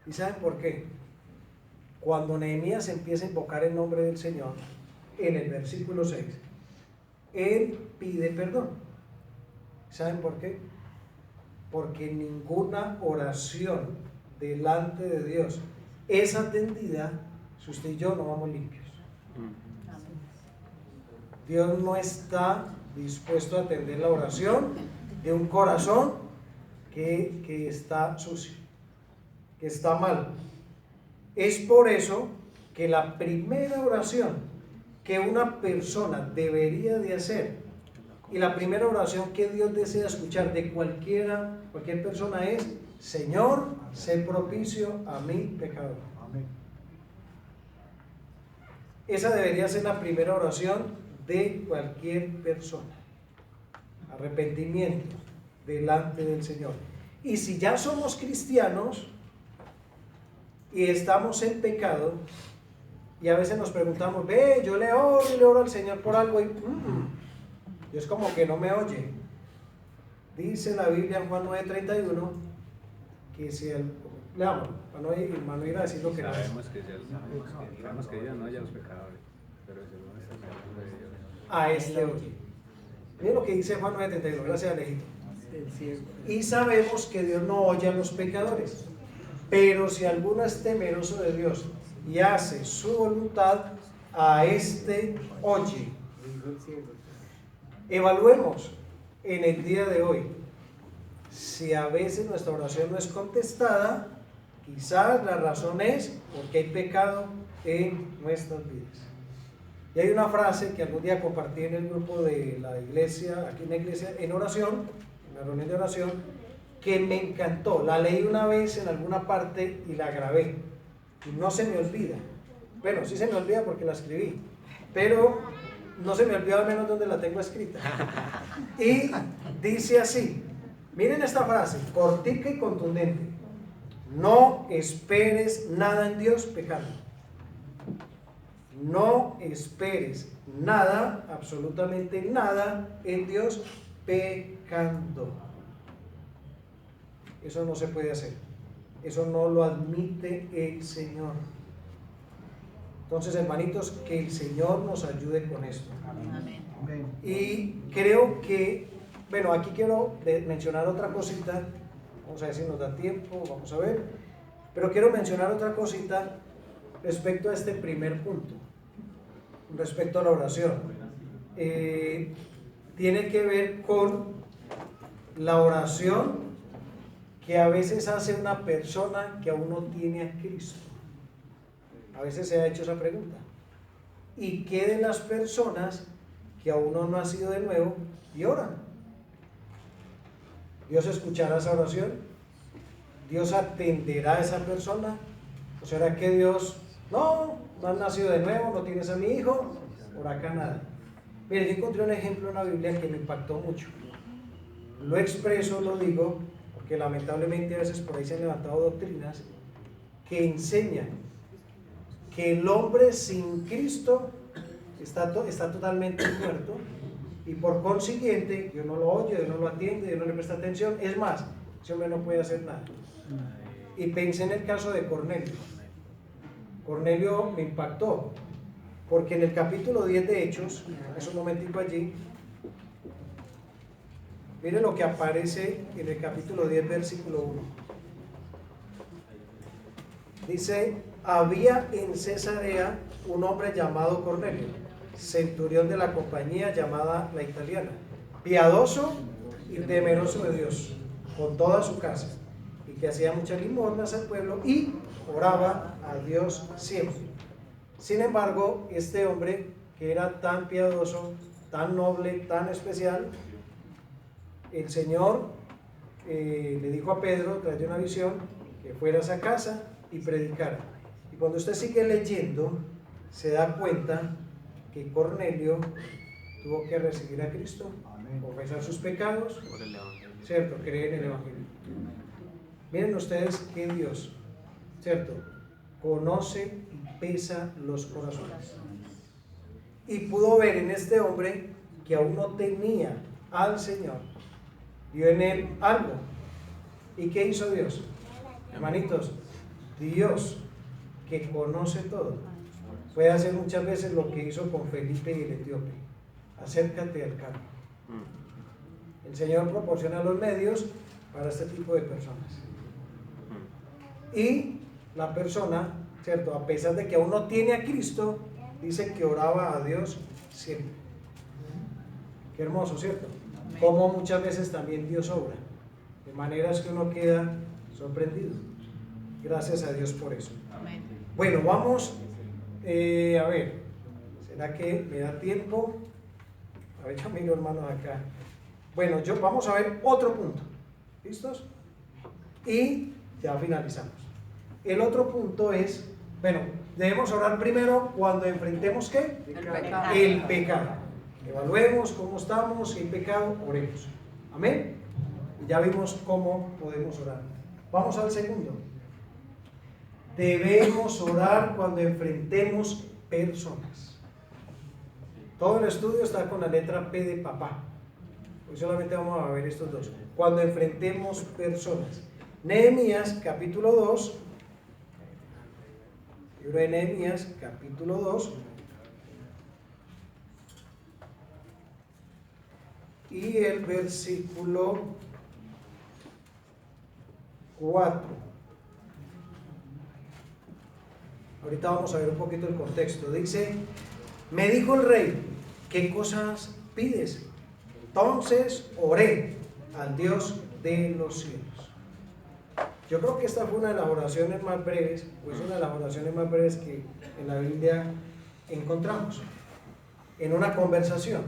¿Y saben por qué? Cuando Nehemías empieza a invocar el nombre del Señor, en el versículo 6, él pide perdón. ¿Saben por qué? Porque ninguna oración delante de Dios es atendida si usted y yo no vamos limpios. Dios no está dispuesto a atender la oración de un corazón que está sucio, que está mal. Es por eso que la primera oración que una persona debería de hacer y la primera oración que Dios desea escuchar de cualquier persona es: Señor, sé propicio a mi pecador. Amén. Esa debería ser la primera oración de cualquier persona. Arrepentimiento delante del Señor. Y si ya somos cristianos y estamos en pecado, y a veces nos preguntamos, yo le oro al Señor por algo y Dios como que no me oye. Dice la Biblia en Juan 9:31 que si leamos, para no ir a decir lo que no es. Sabemos que Dios no oye a los pecadores, pero si no es el Dios. A este oye. Miren lo que dice Juan 9:31, gracias Alejito. Y sabemos que Dios no oye a los pecadores, pero si alguno es temeroso de Dios y hace su voluntad, a este oye. Evaluemos en el día de hoy si a veces nuestra oración no es contestada. Quizás la razón es porque hay pecado en nuestras vidas. Y hay una frase que algún día compartí en el grupo de la iglesia, aquí en la iglesia, en oración, en la reunión de oración, que me encantó. La leí una vez en alguna parte y la grabé. Y no se me olvida. Bueno, sí se me olvida porque la escribí. Pero no se me olvidó al menos donde la tengo escrita. Y dice así, miren esta frase, cortica y contundente: no esperes nada en Dios pecando. No esperes nada, absolutamente nada en Dios pecando. Eso no se puede hacer. Eso no lo admite el Señor. Entonces, hermanitos, que el Señor nos ayude con esto. Amén. Y creo que, bueno, aquí quiero mencionar otra cosita. Vamos a ver si nos da tiempo, vamos a ver. Pero quiero mencionar otra cosita respecto a este primer punto, respecto a la oración. Tiene que ver con la oración que a veces hace una persona que aún no tiene a Cristo. A veces se ha hecho esa pregunta. ¿Y qué de las personas que aún no han nacido de nuevo y oran? ¿Dios escuchará esa oración? ¿Dios atenderá a esa persona? ¿O será que Dios, no has nacido de nuevo, no tienes a mi hijo, por acá nada? Mire, yo encontré un ejemplo en la Biblia que me impactó mucho. Lo expreso, lo digo, porque lamentablemente a veces por ahí se han levantado doctrinas que enseñan que el hombre sin Cristo está totalmente muerto, y por consiguiente Dios no lo oye, Dios no lo atiende, Dios no le presta atención. Es más, ese hombre no puede hacer nada. Y pensé en el caso de Cornelio. Cornelio me impactó, porque en el capítulo 10 de Hechos, es un momentico allí, miren lo que aparece en el capítulo 10, versículo 1. Dice: había en Cesarea un hombre llamado Cornelio, centurión de la compañía llamada La Italiana, piadoso y temeroso de Dios con toda su casa, y que hacía muchas limosnas al pueblo y oraba a Dios siempre. Sin embargo, este hombre, que era tan piadoso, tan noble, tan especial, el Señor le dijo a Pedro, a través de una visión, que fuera a esa casa y predicara. Y cuando usted sigue leyendo, se da cuenta que Cornelio tuvo que recibir a Cristo, confesar sus pecados, ¿cierto? Creer en el Evangelio. Miren ustedes que Dios, ¿cierto?, conoce y pesa los corazones. Y pudo ver en este hombre que aún no tenía al Señor, vio en él algo. ¿Y qué hizo Dios? Hermanitos, Dios, que conoce todo, puede hacer muchas veces lo que hizo con Felipe y el etíope: acércate al carro. El Señor proporciona los medios para este tipo de personas. Y la persona, ¿cierto?, a pesar de que aún no tiene a Cristo, dice que oraba a Dios siempre. Qué hermoso, ¿cierto? Como muchas veces también Dios obra, de maneras que uno queda sorprendido. Gracias a Dios por eso. Amén. Bueno, vamos a ver, ¿será que me da tiempo? A ver, yo miro, hermanos, acá. Bueno, vamos a ver otro punto. ¿Listos? Y ya finalizamos. El otro punto es, bueno, debemos orar primero cuando enfrentemos ¿qué? Pecado. El pecado. Evaluemos cómo estamos, si hay pecado, oremos. Amén. Y ya vimos cómo podemos orar. Vamos al segundo. Debemos orar cuando enfrentemos personas. Todo el estudio está con la letra P de papá. Hoy solamente vamos a ver estos dos. Cuando enfrentemos personas. Nehemías capítulo 2. Libro de Nehemías capítulo 2. Y el versículo 4. Ahorita vamos a ver un poquito el contexto. Dice: me dijo el rey, ¿qué cosas pides? Entonces oré al Dios de los cielos. Yo creo que esta fue una de las oraciones más breves, pues una de las oraciones más breves que en la Biblia encontramos. En una conversación,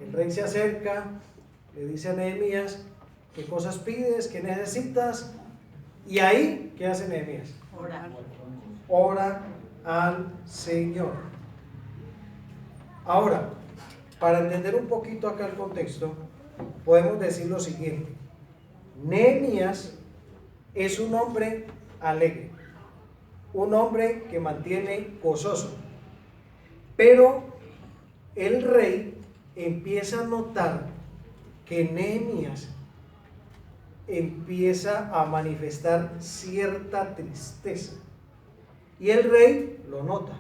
el rey se acerca, le dice a Nehemías, ¿qué cosas pides? ¿Qué necesitas? Y ahí, ¿qué hace Nehemías? Orar. Ora al Señor. Ahora, para entender un poquito acá el contexto, podemos decir lo siguiente. Nehemías es un hombre alegre, un hombre que mantiene gozoso, pero el rey empieza a notar que Nehemías empieza a manifestar cierta tristeza y el rey lo nota.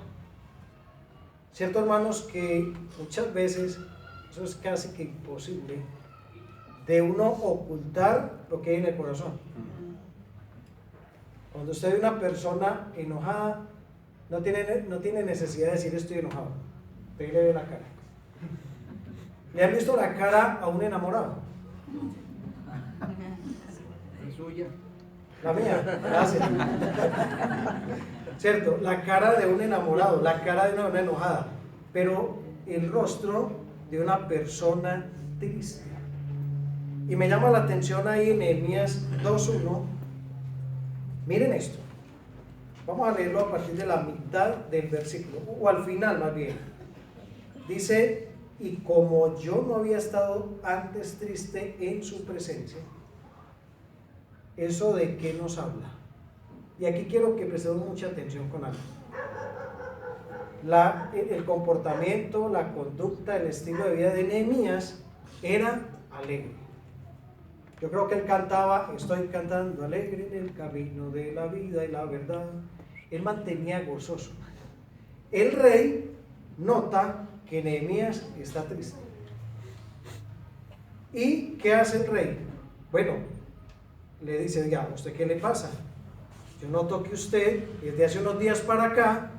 Cierto, hermanos, que muchas veces eso es casi que imposible de uno ocultar lo que hay en el corazón. Cuando usted ve una persona enojada, no tiene necesidad de decir estoy enojado, usted le ve la cara. ¿Le han visto la cara a un enamorado? Suya. La mía, gracias. Cierto, la cara de un enamorado, la cara de una persona enojada, pero el rostro de una persona triste. Y me llama la atención ahí en Nehemías 2:1. Miren esto. Vamos a leerlo a partir de la mitad del versículo, o al final más bien. Dice, y como yo no había estado antes triste en su presencia, ¿eso de qué nos habla? Y aquí quiero que prestemos mucha atención con algo. El comportamiento, la conducta, el estilo de vida de Nehemías era alegre. Yo creo que él cantaba, estoy cantando alegre en el camino de la vida y la verdad. Él mantenía gozoso. El rey nota que Nehemías está triste. ¿Y qué hace el rey? Bueno, le dice, oiga, ¿usted qué le pasa? Yo noto que usted, desde hace unos días para acá,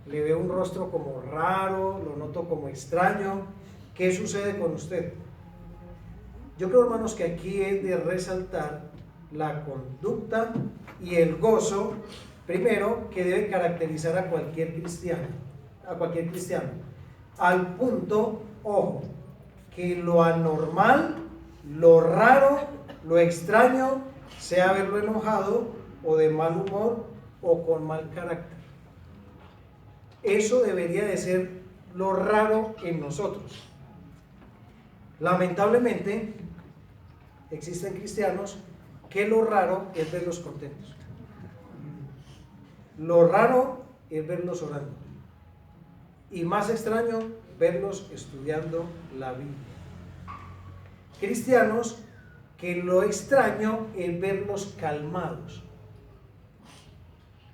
le veo un rostro como raro, lo noto como extraño. ¿Qué sucede con usted? Yo creo, hermanos, que aquí es de resaltar la conducta y el gozo, primero, que debe caracterizar a cualquier cristiano, al punto, ojo, que lo anormal, lo raro, lo extraño, sea verlo enojado o de mal humor o con mal carácter. Eso debería de ser lo raro en nosotros. Lamentablemente, existen cristianos que lo raro es verlos contentos. Lo raro es verlos orando. Y más extraño, verlos estudiando la Biblia. Cristianos que lo extraño es verlos calmados.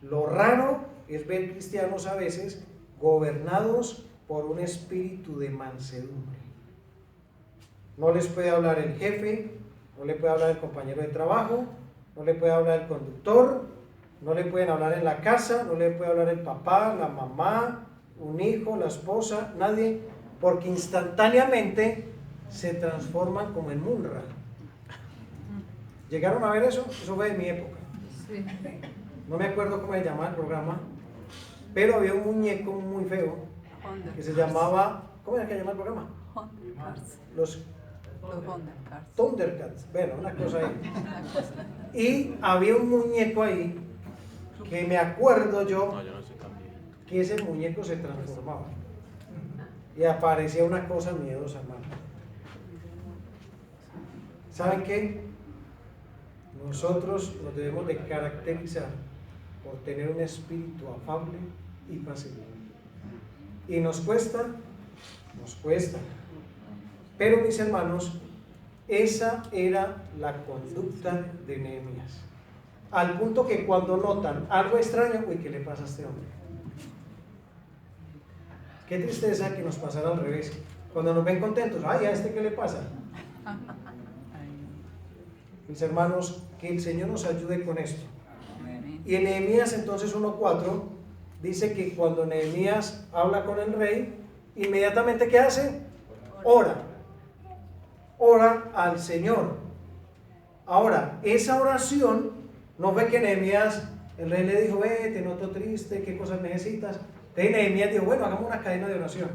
Lo raro es ver cristianos a veces gobernados por un espíritu de mansedumbre. No les puede hablar el jefe, no le puede hablar el compañero de trabajo, no le puede hablar el conductor, no le pueden hablar en la casa, no le puede hablar el papá, la mamá, un hijo, la esposa, nadie, porque instantáneamente se transforman como en Munra. ¿Llegaron a ver eso? Eso fue de mi época. Sí. No me acuerdo cómo se llamaba el programa, pero había un muñeco muy feo que se llamaba, ¿cómo era que se llamaba el programa? Los Thundercats, bueno, una cosa ahí. Y había un muñeco ahí que me acuerdo yo No, yo no soy tan viejito. que ese muñeco se transformaba y aparecía una cosa miedosa, hermano. ¿Saben qué? Nosotros nos debemos de caracterizar por tener un espíritu afable y pasivo. Y nos cuesta. Pero mis hermanos, esa era la conducta de Nehemías. Al punto que cuando notan algo extraño, uy, ¿qué le pasa a este hombre? Qué tristeza que nos pasara al revés. Cuando nos ven contentos, ay, ¿a este qué le pasa? Mis hermanos, que el Señor nos ayude con esto. Y en Nehemías entonces 1:4 dice que cuando Nehemías habla con el rey, inmediatamente ¿qué hace? Ora al Señor. Ahora, esa oración, no fue que Nehemías, el rey le dijo, te noto triste, ¿qué cosas necesitas? Entonces Nehemías dijo, bueno, hagamos una cadena de oración.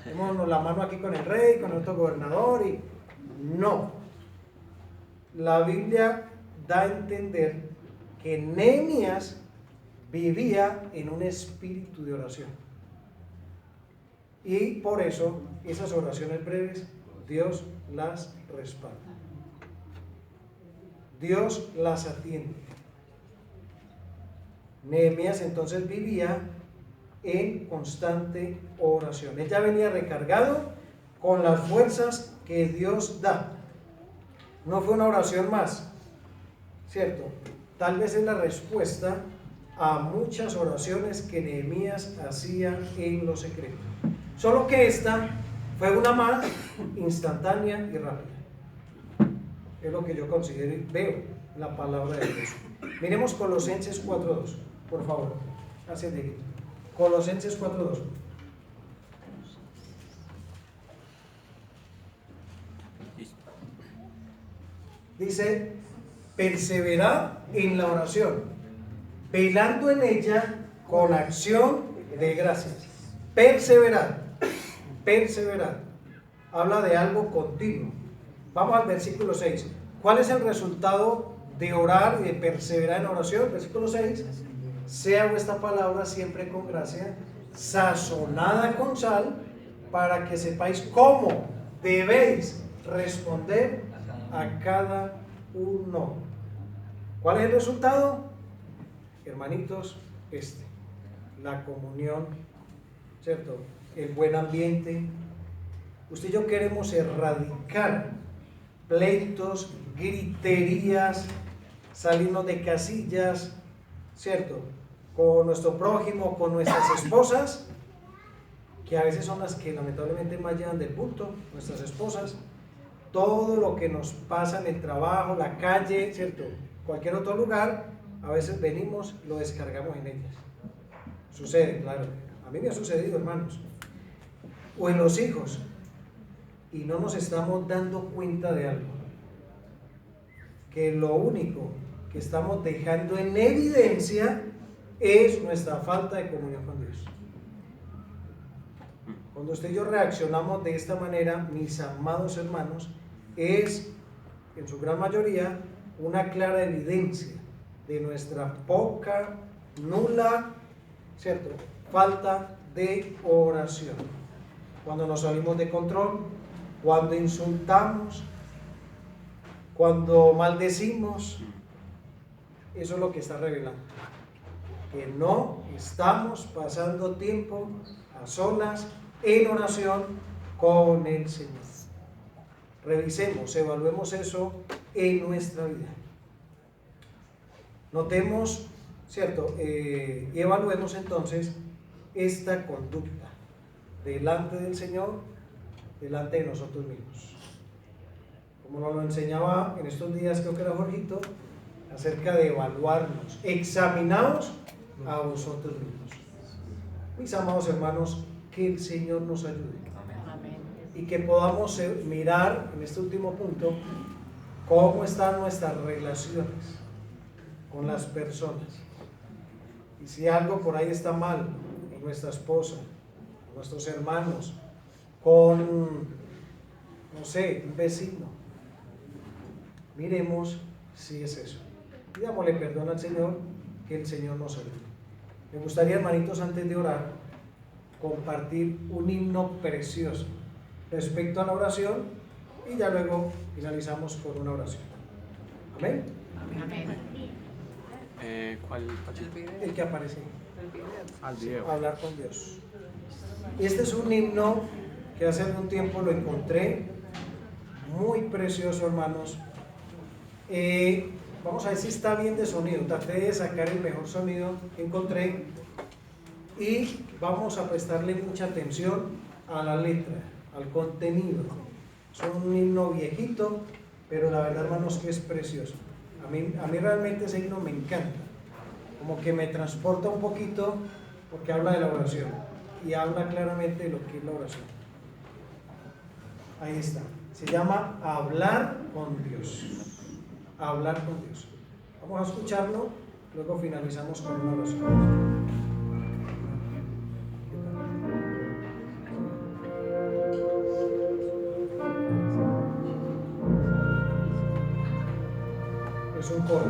Démonos la mano aquí con el rey, con nuestro gobernador y no. La Biblia da a entender que Nehemías vivía en un espíritu de oración. Y por eso esas oraciones breves Dios las respalda. Dios las atiende. Nehemías entonces vivía en constante oración. Él ya venía recargado con las fuerzas que Dios da. No fue una oración más, ¿cierto? Tal vez es la respuesta a muchas oraciones que Nehemías hacía en lo secreto. Solo que esta fue una más instantánea y rápida. Es lo que yo considero y veo la palabra de Dios. Miremos Colosenses 4:2, por favor. Así de Colosenses 4:2. Dice: perseverad en la oración, velando en ella con acción de gracias. Perseverad, perseverad. Habla de algo continuo. Vamos al versículo 6. ¿Cuál es el resultado de orar y de perseverar en oración? Versículo 6. Sea vuestra palabra siempre con gracia, sazonada con sal, para que sepáis cómo debéis responder a cada uno. ¿Cuál es el resultado? Hermanitos, la comunión, ¿cierto? El buen ambiente. Usted y yo queremos erradicar pleitos, griterías, salirnos de casillas, ¿cierto? Con nuestro prójimo, con nuestras esposas, que a veces son las que lamentablemente más llevan del punto, nuestras esposas. Todo lo que nos pasa en el trabajo, la calle, ¿cierto? Cualquier otro lugar, a veces venimos y lo descargamos en ellas. Sucede, claro. A mí me ha sucedido, hermanos. O en los hijos. Y no nos estamos dando cuenta de algo. Que lo único que estamos dejando en evidencia es nuestra falta de comunión con Dios. Cuando usted y yo reaccionamos de esta manera, mis amados hermanos, es en su gran mayoría una clara evidencia de nuestra poca, nula, ¿cierto?, falta de oración. Cuando nos salimos de control, cuando insultamos, cuando maldecimos, eso es lo que está revelando. Que no estamos pasando tiempo a solas en oración con el Señor. Revisemos, evaluemos eso en nuestra vida. Notemos, ¿cierto? Y evaluemos entonces esta conducta delante del Señor, delante de nosotros mismos. Como nos lo enseñaba en estos días, creo que era Jorgito, acerca de evaluarnos, examinaos a vosotros mismos. Mis amados hermanos, que el Señor nos ayude. Amén. Y que podamos mirar en este último punto cómo están nuestras relaciones con las personas. Y si algo por ahí está mal, con nuestra esposa, con nuestros hermanos, con, no sé, un vecino, miremos si es eso. Pidámosle perdón al Señor, que el Señor nos ayude. Me gustaría, hermanitos, antes de orar, compartir un himno precioso respecto a la oración y ya luego finalizamos con una oración. Amén. Amén. ¿Cuál? El que aparece. Al video. Hablar con Dios. Y este es un himno que hace algún tiempo lo encontré muy precioso, hermanos. Vamos a ver si está bien de sonido. Traté de sacar el mejor sonido que encontré y vamos a prestarle mucha atención a la letra, al contenido. Es un himno viejito, pero la verdad, hermanos, que es precioso. A mí realmente ese himno me encanta, como que me transporta un poquito, porque habla de la oración y habla claramente de lo que es la oración. Ahí está, se llama Hablar con Dios. Hablar con Dios. Vamos a escucharlo, luego finalizamos con una oración. Es un coro.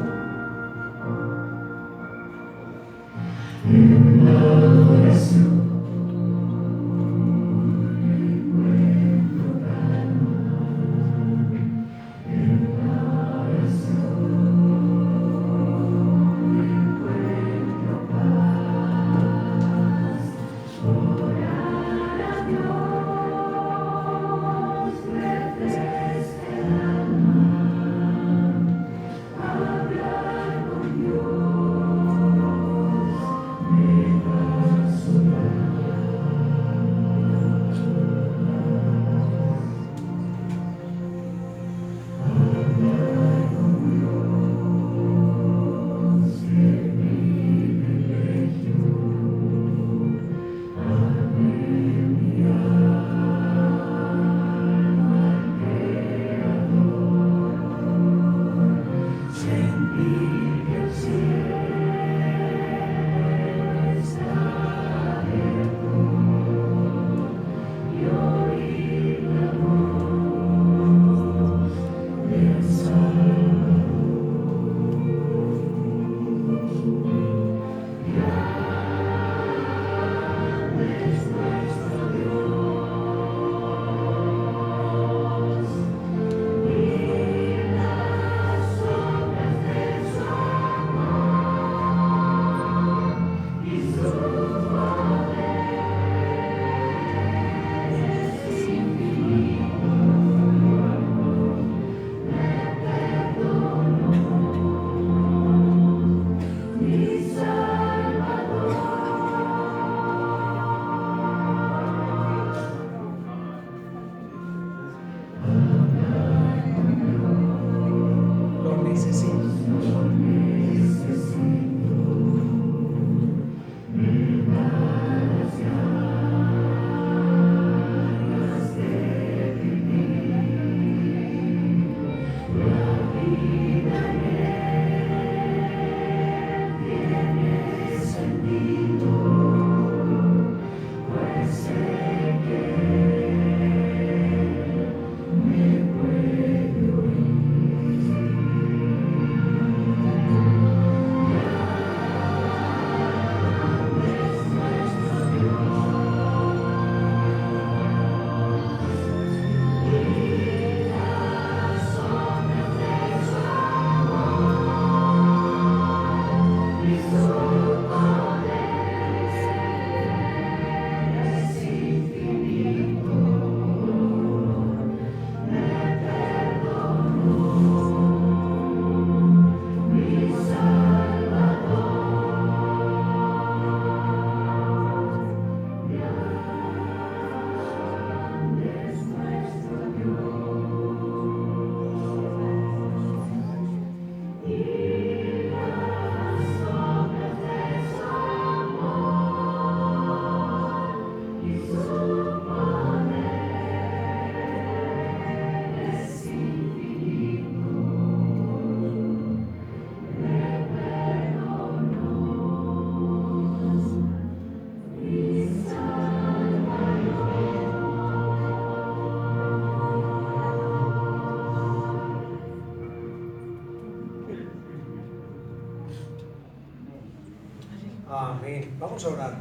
Amén. Vamos a orar.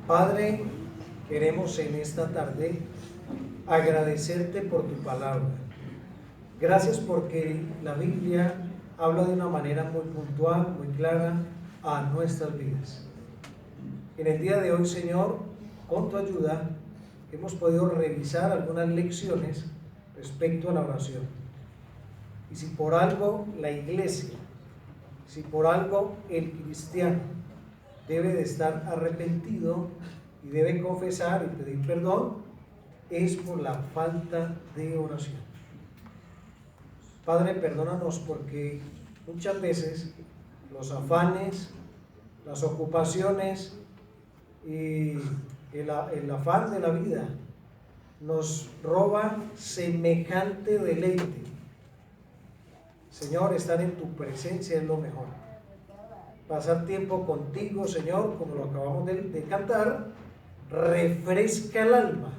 Padre, queremos en esta tarde agradecerte por tu palabra. Gracias porque la Biblia habla de una manera muy puntual, muy clara a nuestras vidas. En el día de hoy, Señor, con tu ayuda, hemos podido revisar algunas lecciones respecto a la oración. Y si por algo la iglesia, si por algo el cristiano debe de estar arrepentido y debe confesar y pedir perdón, es por la falta de oración. Padre, perdónanos porque muchas veces los afanes, las ocupaciones y el afán de la vida nos roban semejante deleite. Señor, estar en tu presencia es lo mejor. Pasar tiempo contigo, Señor, como lo acabamos de cantar, refresca el alma,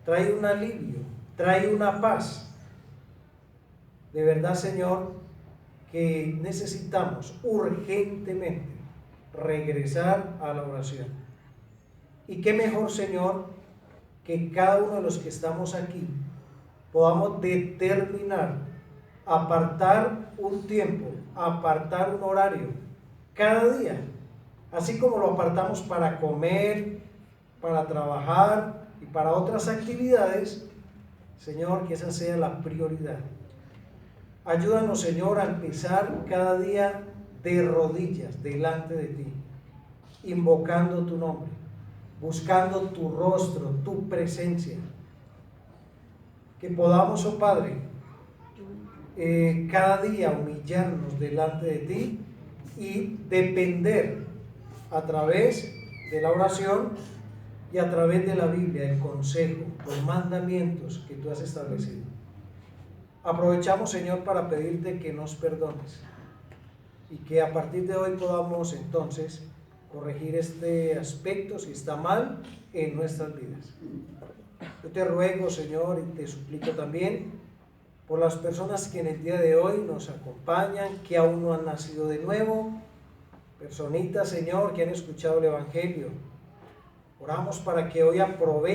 trae un alivio, trae una paz. De verdad, Señor, que necesitamos urgentemente regresar a la oración. Y qué mejor, Señor, que cada uno de los que estamos aquí podamos determinar, apartar un tiempo, apartar un horario, cada día, así como lo apartamos para comer, para trabajar y para otras actividades. Señor, que esa sea la prioridad. Ayúdanos, Señor, a empezar cada día de rodillas delante de ti, invocando tu nombre, buscando tu rostro, tu presencia. Que podamos, oh Padre, cada día humillarnos delante de ti y depender a través de la oración y a través de la Biblia, el consejo, los mandamientos que tú has establecido. Aprovechamos, Señor, para pedirte que nos perdones y que a partir de hoy podamos entonces corregir este aspecto, si está mal, en nuestras vidas. Yo te ruego, Señor, y te suplico también por las personas que en el día de hoy nos acompañan, que aún no han nacido de nuevo, personitas, Señor, que han escuchado el Evangelio. Oramos para que hoy aprovechen